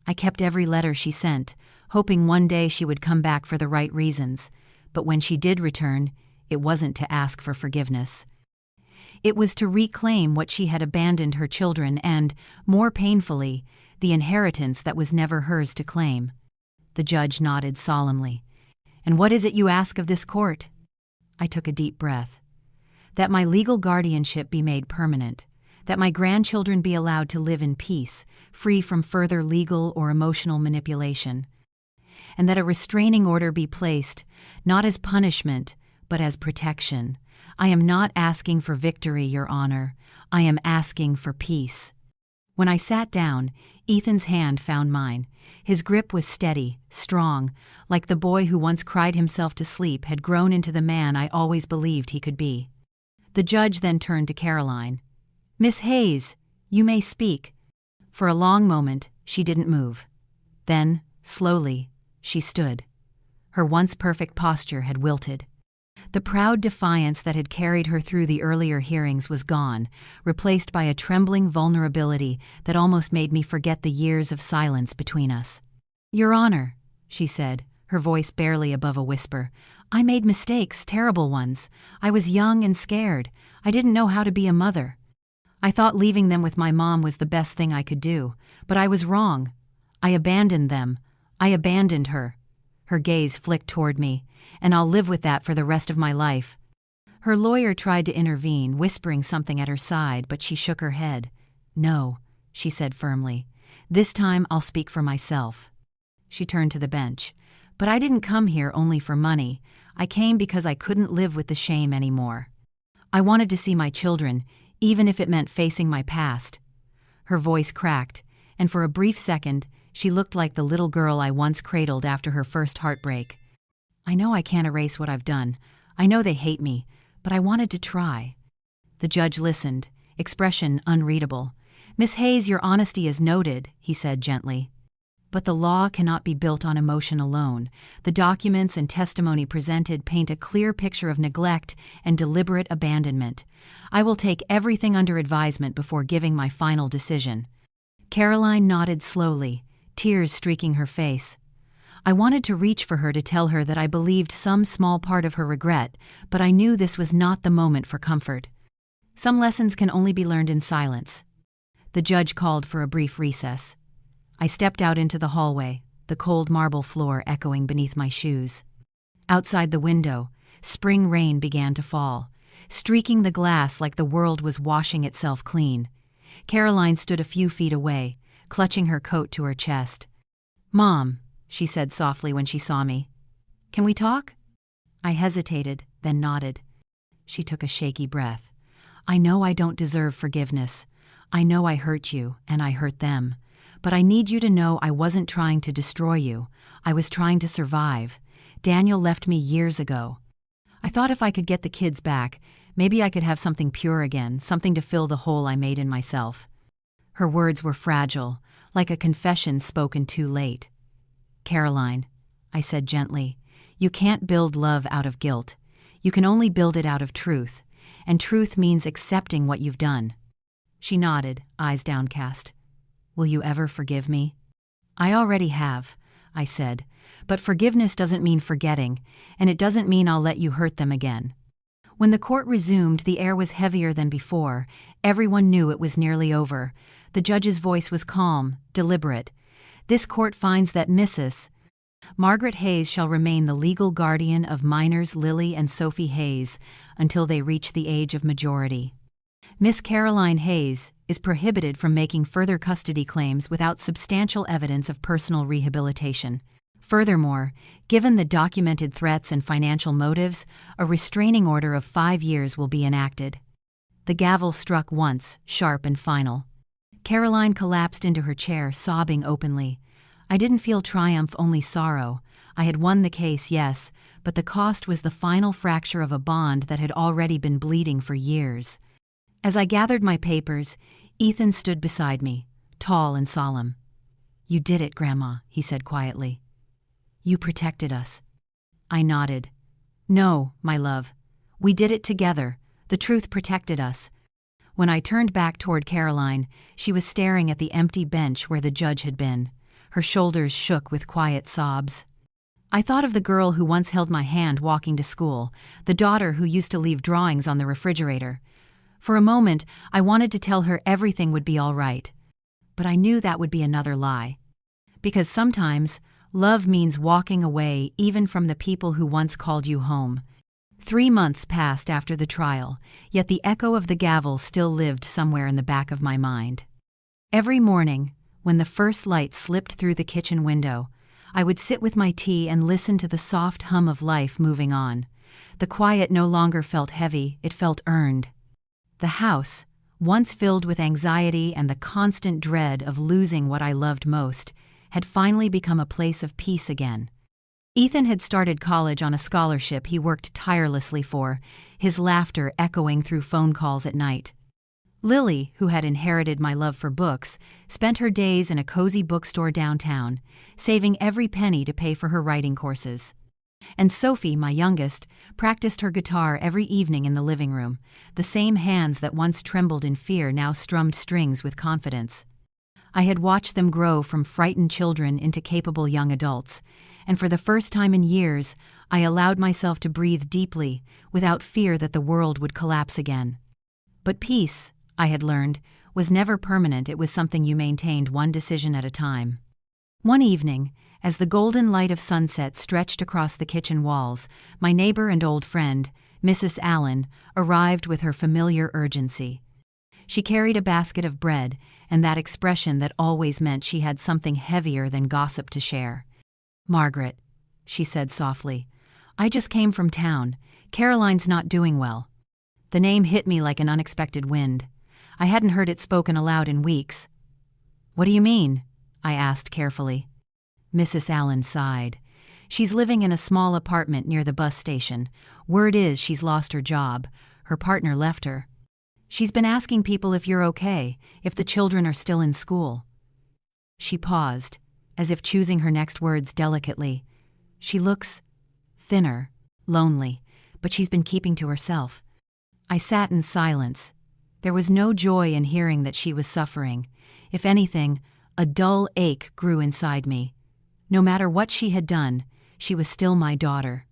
I kept every letter she sent, hoping one day she would come back for the right reasons, but when she did return, it wasn't to ask for forgiveness. It was to reclaim what she had abandoned, her children and, more painfully, the inheritance that was never hers to claim. The judge nodded solemnly. "And what is it you ask of this court?" I took a deep breath. "That my legal guardianship be made permanent, that my grandchildren be allowed to live in peace, free from further legal or emotional manipulation, and that a restraining order be placed, not as punishment, but as protection. I am not asking for victory, Your Honor. I am asking for peace." When I sat down, Ethan's hand found mine. His grip was steady, strong, like the boy who once cried himself to sleep had grown into the man I always believed he could be. The judge then turned to Caroline. "Miss Hayes, you may speak." For a long moment, she didn't move. Then, slowly, she stood. Her once perfect posture had wilted. The proud defiance that had carried her through the earlier hearings was gone, replaced by a trembling vulnerability that almost made me forget the years of silence between us. "Your Honor," she said, her voice barely above a whisper, "I made mistakes, terrible ones. I was young and scared. I didn't know how to be a mother. I thought leaving them with my mom was the best thing I could do, but I was wrong. I abandoned them. I abandoned her." Her gaze flicked toward me, "and I'll live with that for the rest of my life." Her lawyer tried to intervene, whispering something at her side, but she shook her head. "No," she said firmly. "This time I'll speak for myself." She turned to the bench. "But I didn't come here only for money. I came because I couldn't live with the shame anymore. I wanted to see my children, even if it meant facing my past." Her voice cracked, and for a brief second, she looked like the little girl I once cradled after her first heartbreak. "I know I can't erase what I've done. I know they hate me, but I wanted to try." The judge listened, expression unreadable. "Miss Hayes, your honesty is noted," he said gently. "But the law cannot be built on emotion alone. The documents and testimony presented paint a clear picture of neglect and deliberate abandonment. I will take everything under advisement before giving my final decision." Caroline nodded slowly, tears streaking her face. I wanted to reach for her to tell her that I believed some small part of her regret, but I knew this was not the moment for comfort. Some lessons can only be learned in silence. The judge called for a brief recess. I stepped out into the hallway, the cold marble floor echoing beneath my shoes. Outside the window, spring rain began to fall, streaking the glass like the world was washing itself clean. Caroline stood a few feet away, clutching her coat to her chest. "Mom," she said softly when she saw me. "Can we talk?" I hesitated, then nodded. She took a shaky breath. "I know I don't deserve forgiveness. I know I hurt you, and I hurt them. But I need you to know I wasn't trying to destroy you. I was trying to survive. Daniel left me years ago. I thought if I could get the kids back, maybe I could have something pure again, something to fill the hole I made in myself." Her words were fragile, like a confession spoken too late. "Caroline," I said gently, "you can't build love out of guilt. You can only build it out of truth, and truth means accepting what you've done." She nodded, eyes downcast. "Will you ever forgive me?" "I already have," I said, "but forgiveness doesn't mean forgetting, and it doesn't mean I'll let you hurt them again." When the court resumed, the air was heavier than before. Everyone knew it was nearly over. The judge's voice was calm, deliberate. "This court finds that Mrs. Margaret Hayes shall remain the legal guardian of minors Lily and Sophie Hayes until they reach the age of majority. Miss Caroline Hayes is prohibited from making further custody claims without substantial evidence of personal rehabilitation. Furthermore, given the documented threats and financial motives, a restraining order of 5 years will be enacted." The gavel struck once, sharp and final. Caroline collapsed into her chair, sobbing openly. I didn't feel triumph, only sorrow. I had won the case, yes, but the cost was the final fracture of a bond that had already been bleeding for years. As I gathered my papers, Ethan stood beside me, tall and solemn. "You did it, Grandma," he said quietly. "You protected us." I nodded. "No, my love. We did it together. The truth protected us." When I turned back toward Caroline, she was staring at the empty bench where the judge had been. Her shoulders shook with quiet sobs. I thought of the girl who once held my hand walking to school, the daughter who used to leave drawings on the refrigerator. For a moment, I wanted to tell her everything would be all right. But I knew that would be another lie. Because sometimes, Love means walking away even from the people who once called you home. 3 months passed after the trial, yet the echo of the gavel still lived somewhere in the back of my mind. Every morning, when the first light slipped through the kitchen window, I would sit with my tea and listen to the soft hum of life moving on. The quiet no longer felt heavy, it felt earned. The house, once filled with anxiety and the constant dread of losing what I loved most, had finally become a place of peace again. Ethan had started college on a scholarship he worked tirelessly for, his laughter echoing through phone calls at night. Lily, who had inherited my love for books, spent her days in a cozy bookstore downtown, saving every penny to pay for her writing courses. And Sophie, my youngest, practiced her guitar every evening in the living room. The same hands that once trembled in fear now strummed strings with confidence. I had watched them grow from frightened children into capable young adults, and for the first time in years, I allowed myself to breathe deeply, without fear that the world would collapse again. But peace, I had learned, was never permanent. It was something you maintained one decision at a time. One evening, as the golden light of sunset stretched across the kitchen walls, my neighbor and old friend, Mrs. Allen, arrived with her familiar urgency. She carried a basket of bread, and that expression that always meant she had something heavier than gossip to share. "Margaret," she said softly, "I just came from town. Caroline's not doing well." The name hit me like an unexpected wind. I hadn't heard it spoken aloud in weeks. "What do you mean?" I asked carefully. Mrs. Allen sighed. "She's living in a small apartment near the bus station. Word is she's lost her job. Her partner left her. She's been asking people if you're okay, if the children are still in school." She paused, as if choosing her next words delicately. "She looks thinner, lonely, but she's been keeping to herself." I sat in silence. There was no joy in hearing that she was suffering. If anything, a dull ache grew inside me. No matter what she had done, she was still my daughter.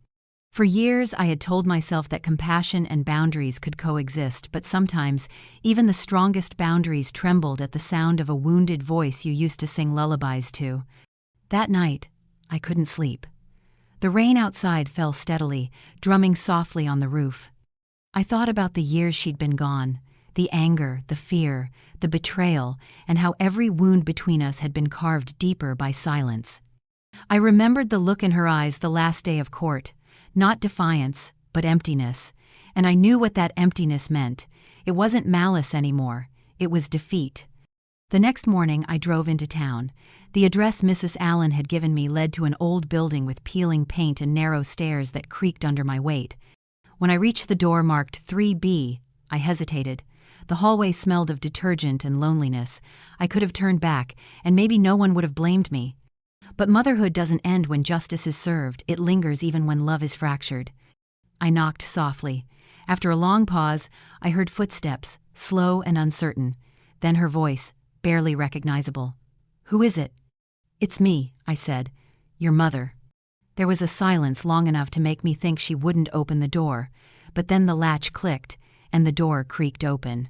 For years I had told myself that compassion and boundaries could coexist, but sometimes even the strongest boundaries trembled at the sound of a wounded voice you used to sing lullabies to. That night, I couldn't sleep. The rain outside fell steadily, drumming softly on the roof. I thought about the years she'd been gone, the anger, the fear, the betrayal, and how every wound between us had been carved deeper by silence. I remembered the look in her eyes the last day of court. Not defiance, but emptiness, and I knew what that emptiness meant. It wasn't malice anymore, it was defeat. The next morning I drove into town. The address Mrs. Allen had given me led to an old building with peeling paint and narrow stairs that creaked under my weight. When I reached the door marked 3B, I hesitated. The hallway smelled of detergent and loneliness. I could have turned back, and maybe no one would have blamed me. But motherhood doesn't end when justice is served, it lingers even when love is fractured. I knocked softly. After a long pause, I heard footsteps, slow and uncertain. Then her voice, barely recognizable. "Who is it?" "It's me," I said. "Your mother." There was a silence long enough to make me think she wouldn't open the door, but then the latch clicked, and the door creaked open.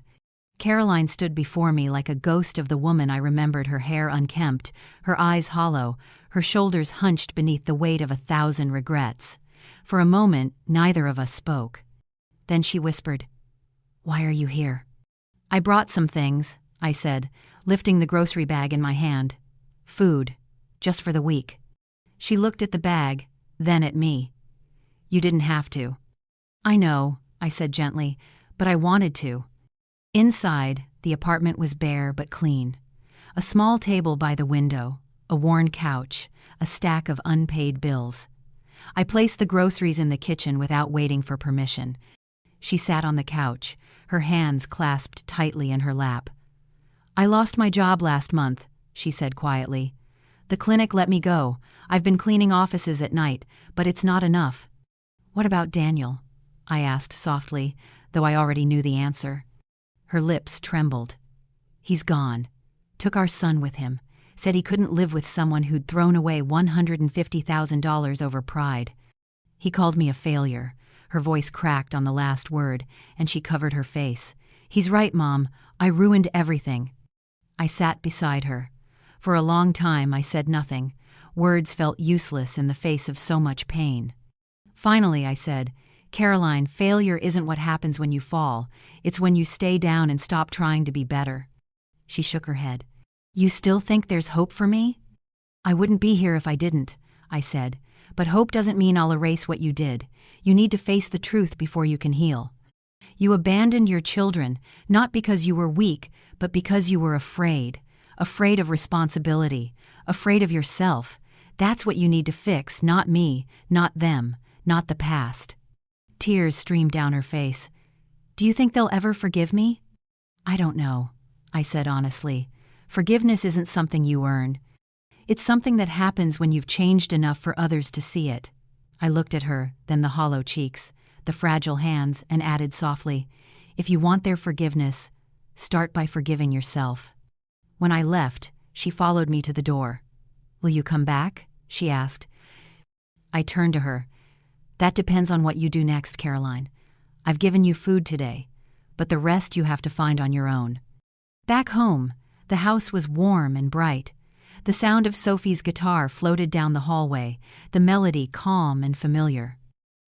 Caroline stood before me like a ghost of the woman I remembered, her hair unkempt, her eyes hollow, her shoulders hunched beneath the weight of 1,000 regrets. For a moment, neither of us spoke. Then she whispered, "Why are you here?" "I brought some things," I said, lifting the grocery bag in my hand. "Food, just for the week." She looked at the bag, then at me. "You didn't have to." "I know," I said gently, "but I wanted to." Inside, the apartment was bare but clean. A small table by the window, a worn couch, a stack of unpaid bills. I placed the groceries in the kitchen without waiting for permission. She sat on the couch, her hands clasped tightly in her lap. "I lost my job last month," she said quietly. "The clinic let me go. I've been cleaning offices at night, but it's not enough." "What about Daniel?" I asked softly, though I already knew the answer. Her lips trembled. "He's gone. Took our son with him. Said he couldn't live with someone who'd thrown away $150,000 over pride. He called me a failure." Her voice cracked on the last word, and she covered her face. "He's right, Mom. I ruined everything." I sat beside her. For a long time I said nothing, Words felt useless in the face of so much pain. Finally, I said, "Caroline, failure isn't what happens when you fall. It's when you stay down and stop trying to be better." She shook her head. "You still think there's hope for me?" "I wouldn't be here if I didn't," I said. "But hope doesn't mean I'll erase what you did. You need to face the truth before you can heal. You abandoned your children, not because you were weak, but because you were afraid. Afraid of responsibility. Afraid of yourself. That's what you need to fix, not me, not them, not the past." Tears streamed down her face. "Do you think they'll ever forgive me?" "I don't know," I said honestly. "Forgiveness isn't something you earn. It's something that happens when you've changed enough for others to see it." I looked at her, then the hollow cheeks, the fragile hands, and added softly, "If you want their forgiveness, start by forgiving yourself." When I left, she followed me to the door. "Will you come back?" she asked. I turned to her. "That depends on what you do next, Caroline. I've given you food today, but the rest you have to find on your own." Back home, the house was warm and bright. The sound of Sophie's guitar floated down the hallway, the melody calm and familiar.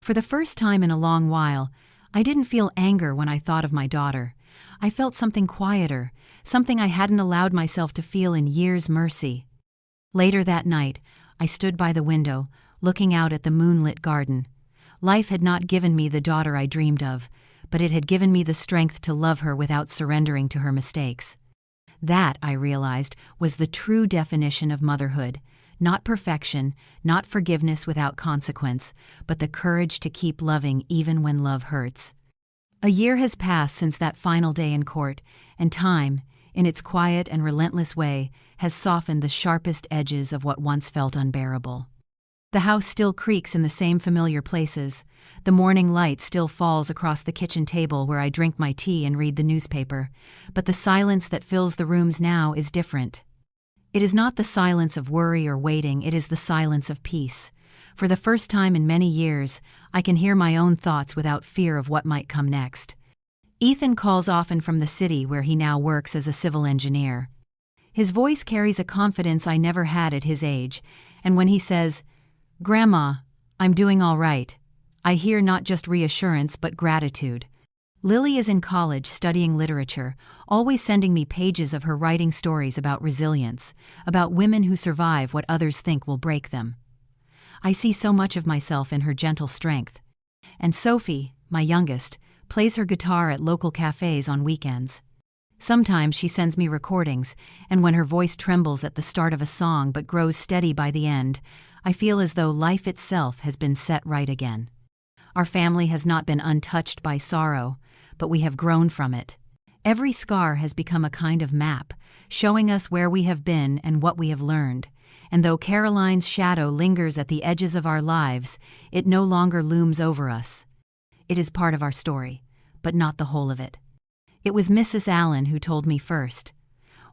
For the first time in a long while, I didn't feel anger when I thought of my daughter. I felt something quieter, something I hadn't allowed myself to feel in years. Mercy. Later that night, I stood by the window, looking out at the moonlit garden. Life had not given me the daughter I dreamed of, but it had given me the strength to love her without surrendering to her mistakes. That, I realized, was the true definition of motherhood. Not perfection, not forgiveness without consequence, but the courage to keep loving even when love hurts. A year has passed since that final day in court, and time, in its quiet and relentless way, has softened the sharpest edges of what once felt unbearable. The house still creaks in the same familiar places. The morning light still falls across the kitchen table where I drink my tea and read the newspaper, but the silence that fills the rooms now is different. It is not the silence of worry or waiting, it is the silence of peace. For the first time in many years, I can hear my own thoughts without fear of what might come next. Ethan calls often from the city where he now works as a civil engineer. His voice carries a confidence I never had at his age, and when he says, "Grandma, I'm doing all right," I hear not just reassurance but gratitude. Lily is in college studying literature, always sending me pages of her writing stories about resilience, about women who survive what others think will break them. I see so much of myself in her gentle strength. And Sophie, my youngest, plays her guitar at local cafes on weekends. Sometimes she sends me recordings, and when her voice trembles at the start of a song but grows steady by the end, I feel as though life itself has been set right again. Our family has not been untouched by sorrow, but we have grown from it. Every scar has become a kind of map, showing us where we have been and what we have learned. And though Caroline's shadow lingers at the edges of our lives, it no longer looms over us. It is part of our story, but not the whole of it. It was Mrs. Allen who told me first.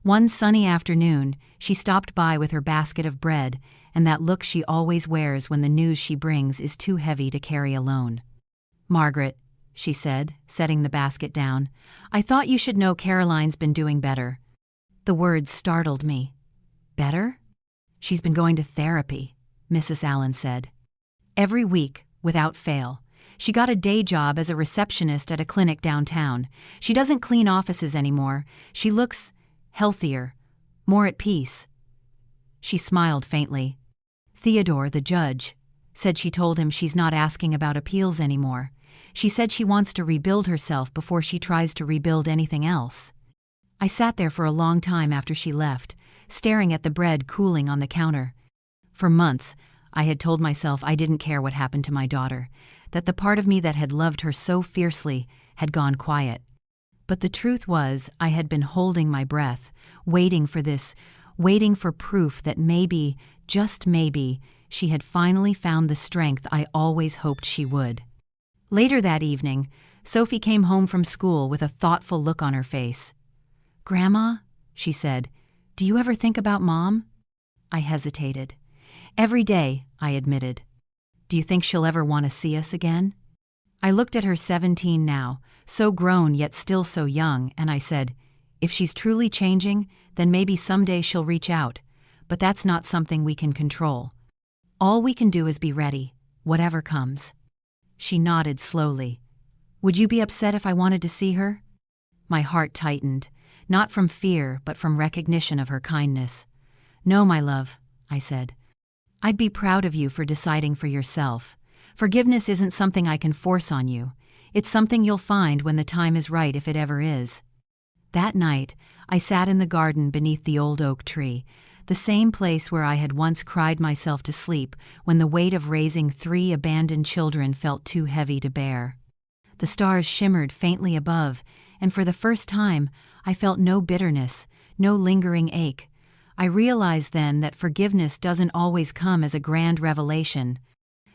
One sunny afternoon, she stopped by with her basket of bread, and that look she always wears when the news she brings is too heavy to carry alone. "Margaret," she said, setting the basket down, "I thought you should know Caroline's been doing better." The words startled me. "Better?" "She's been going to therapy," Mrs. Allen said. "Every week, without fail. She got a day job as a receptionist at a clinic downtown. She doesn't clean offices anymore. She looks healthier, more at peace." She smiled faintly. "Theodore, the judge, said she told him she's not asking about appeals anymore. She said she wants to rebuild herself before she tries to rebuild anything else." I sat there for a long time after she left, staring at the bread cooling on the counter. For months, I had told myself I didn't care what happened to my daughter, that the part of me that had loved her so fiercely had gone quiet. But the truth was, I had been holding my breath, waiting for this, waiting for proof that maybe, just maybe, she had finally found the strength I always hoped she would. Later that evening, Sophie came home from school with a thoughtful look on her face. "Grandma," she said, "do you ever think about Mom?" I hesitated. "Every day," I admitted. "Do you think she'll ever want to see us again?" I looked at her 17 now, so grown yet still so young, and I said, "If she's truly changing, then maybe someday she'll reach out. but that's not something we can control. All we can do is be ready, whatever comes." She nodded slowly. "Would you be upset if I wanted to see her?" My heart tightened, not from fear, but from recognition of her kindness. "No, my love," I said. "I'd be proud of you for deciding for yourself. Forgiveness isn't something I can force on you. It's something you'll find when the time is right, if it ever is." That night, I sat in the garden beneath the old oak tree, the same place where I had once cried myself to sleep when the weight of raising 3 abandoned children felt too heavy to bear. The stars shimmered faintly above, and for the first time, I felt no bitterness, no lingering ache. I realized then that forgiveness doesn't always come as a grand revelation.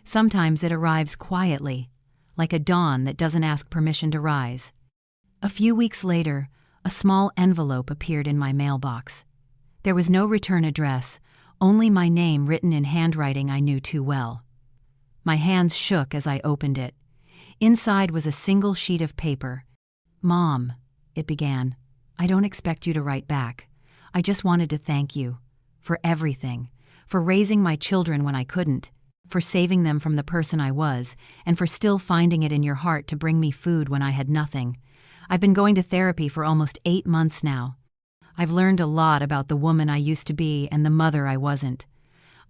Sometimes it arrives quietly, like a dawn that doesn't ask permission to rise. A few weeks later, a small envelope appeared in my mailbox. There was no return address, only my name written in handwriting I knew too well. My hands shook as I opened it. Inside was a single sheet of paper. "Mom," it began, "I don't expect you to write back. I just wanted to thank you. For everything. For raising my children when I couldn't. For saving them from the person I was, and for still finding it in your heart to bring me food when I had nothing. I've been going to therapy for almost 8 months now. I've learned a lot about the woman I used to be and the mother I wasn't.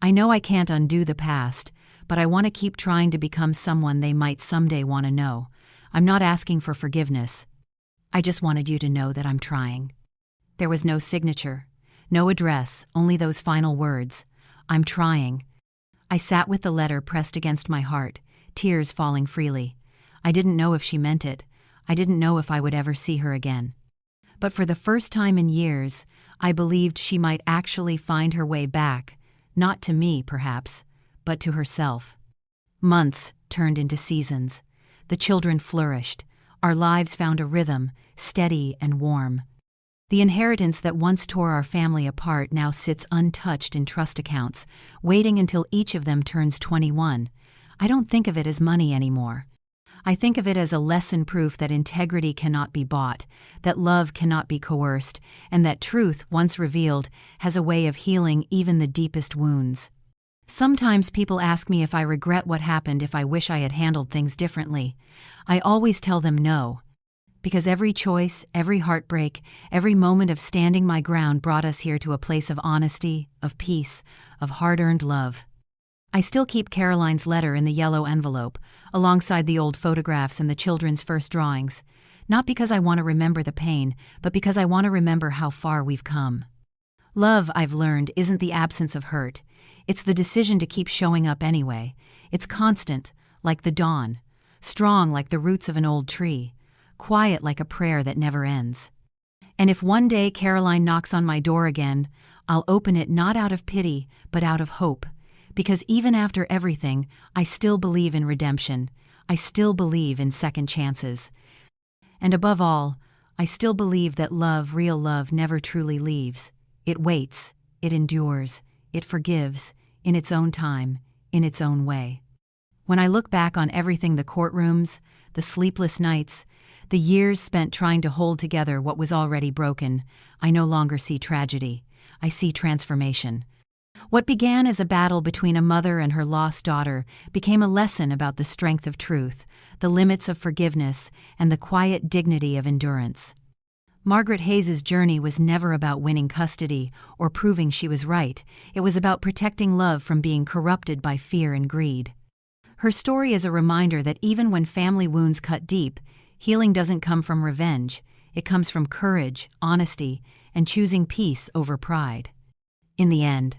I know I can't undo the past, but I want to keep trying to become someone they might someday want to know. I'm not asking for forgiveness. I just wanted you to know that I'm trying." There was no signature, no address, only those final words. "I'm trying." I sat with the letter pressed against my heart, tears falling freely. I didn't know if she meant it. I didn't know if I would ever see her again. But for the first time in years, I believed she might actually find her way back, not to me, perhaps, but to herself. Months turned into seasons. The children flourished. Our lives found a rhythm, steady and warm. The inheritance that once tore our family apart now sits untouched in trust accounts, waiting until each of them turns 21. I don't think of it as money anymore. I think of it as a lesson proof that integrity cannot be bought, that love cannot be coerced, and that truth, once revealed, has a way of healing even the deepest wounds. Sometimes people ask me if I regret what happened, if I wish I had handled things differently. I always tell them no. Because every choice, every heartbreak, every moment of standing my ground brought us here to a place of honesty, of peace, of hard-earned love. I still keep Caroline's letter in the yellow envelope, alongside the old photographs and the children's first drawings, not because I want to remember the pain, but because I want to remember how far we've come. Love, I've learned, isn't the absence of hurt. It's the decision to keep showing up anyway. It's constant, like the dawn, strong like the roots of an old tree, quiet like a prayer that never ends. And if one day Caroline knocks on my door again, I'll open it not out of pity, but out of hope. Because even after everything, I still believe in redemption. I still believe in second chances. And above all, I still believe that love, real love, never truly leaves. It waits, it endures, it forgives, in its own time, in its own way. When I look back on everything, the courtrooms, the sleepless nights, the years spent trying to hold together what was already broken, I no longer see tragedy. I see transformation. What began as a battle between a mother and her lost daughter became a lesson about the strength of truth, the limits of forgiveness, and the quiet dignity of endurance. Margaret Hayes' journey was never about winning custody or proving she was right. It was about protecting love from being corrupted by fear and greed. Her story is a reminder that even when family wounds cut deep, healing doesn't come from revenge. It comes from courage, honesty, and choosing peace over pride. In the end,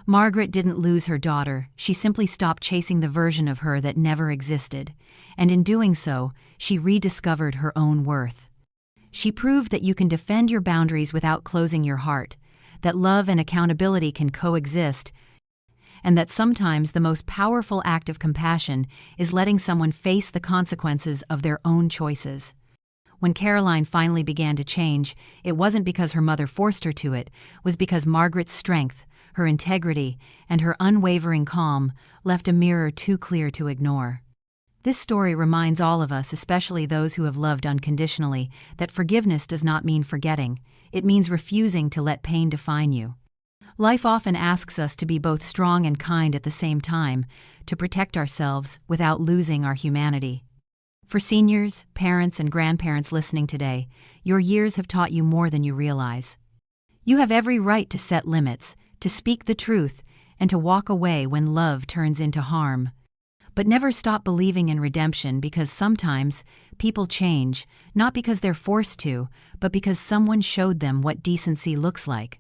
Margaret didn't lose her daughter, she simply stopped chasing the version of her that never existed, and in doing so, she rediscovered her own worth. She proved that you can defend your boundaries without closing your heart, that love and accountability can coexist, and that sometimes the most powerful act of compassion is letting someone face the consequences of their own choices. When Caroline finally began to change, it wasn't because her mother forced her to it, was because Margaret's strength, her integrity, and her unwavering calm left a mirror too clear to ignore. This story reminds all of us, especially those who have loved unconditionally, that forgiveness does not mean forgetting. It means refusing to let pain define you. Life often asks us to be both strong and kind at the same time, to protect ourselves without losing our humanity. For seniors, parents, and grandparents listening today, your years have taught you more than you realize. You have every right to set limits, to speak the truth, and to walk away when love turns into harm. But never stop believing in redemption, because sometimes people change, not because they're forced to, but because someone showed them what decency looks like.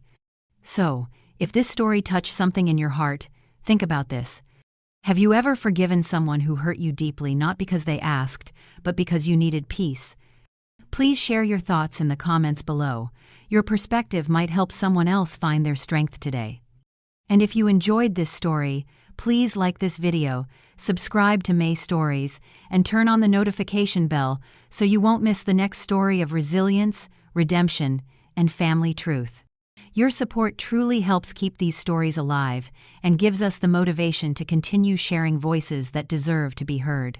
So, if this story touched something in your heart, think about this. Have you ever forgiven someone who hurt you deeply, not because they asked, but because you needed peace? Please share your thoughts in the comments below. Your perspective might help someone else find their strength today. And if you enjoyed this story, please like this video, subscribe to May Stories, and turn on the notification bell so you won't miss the next story of resilience, redemption, and family truth. Your support truly helps keep these stories alive and gives us the motivation to continue sharing voices that deserve to be heard.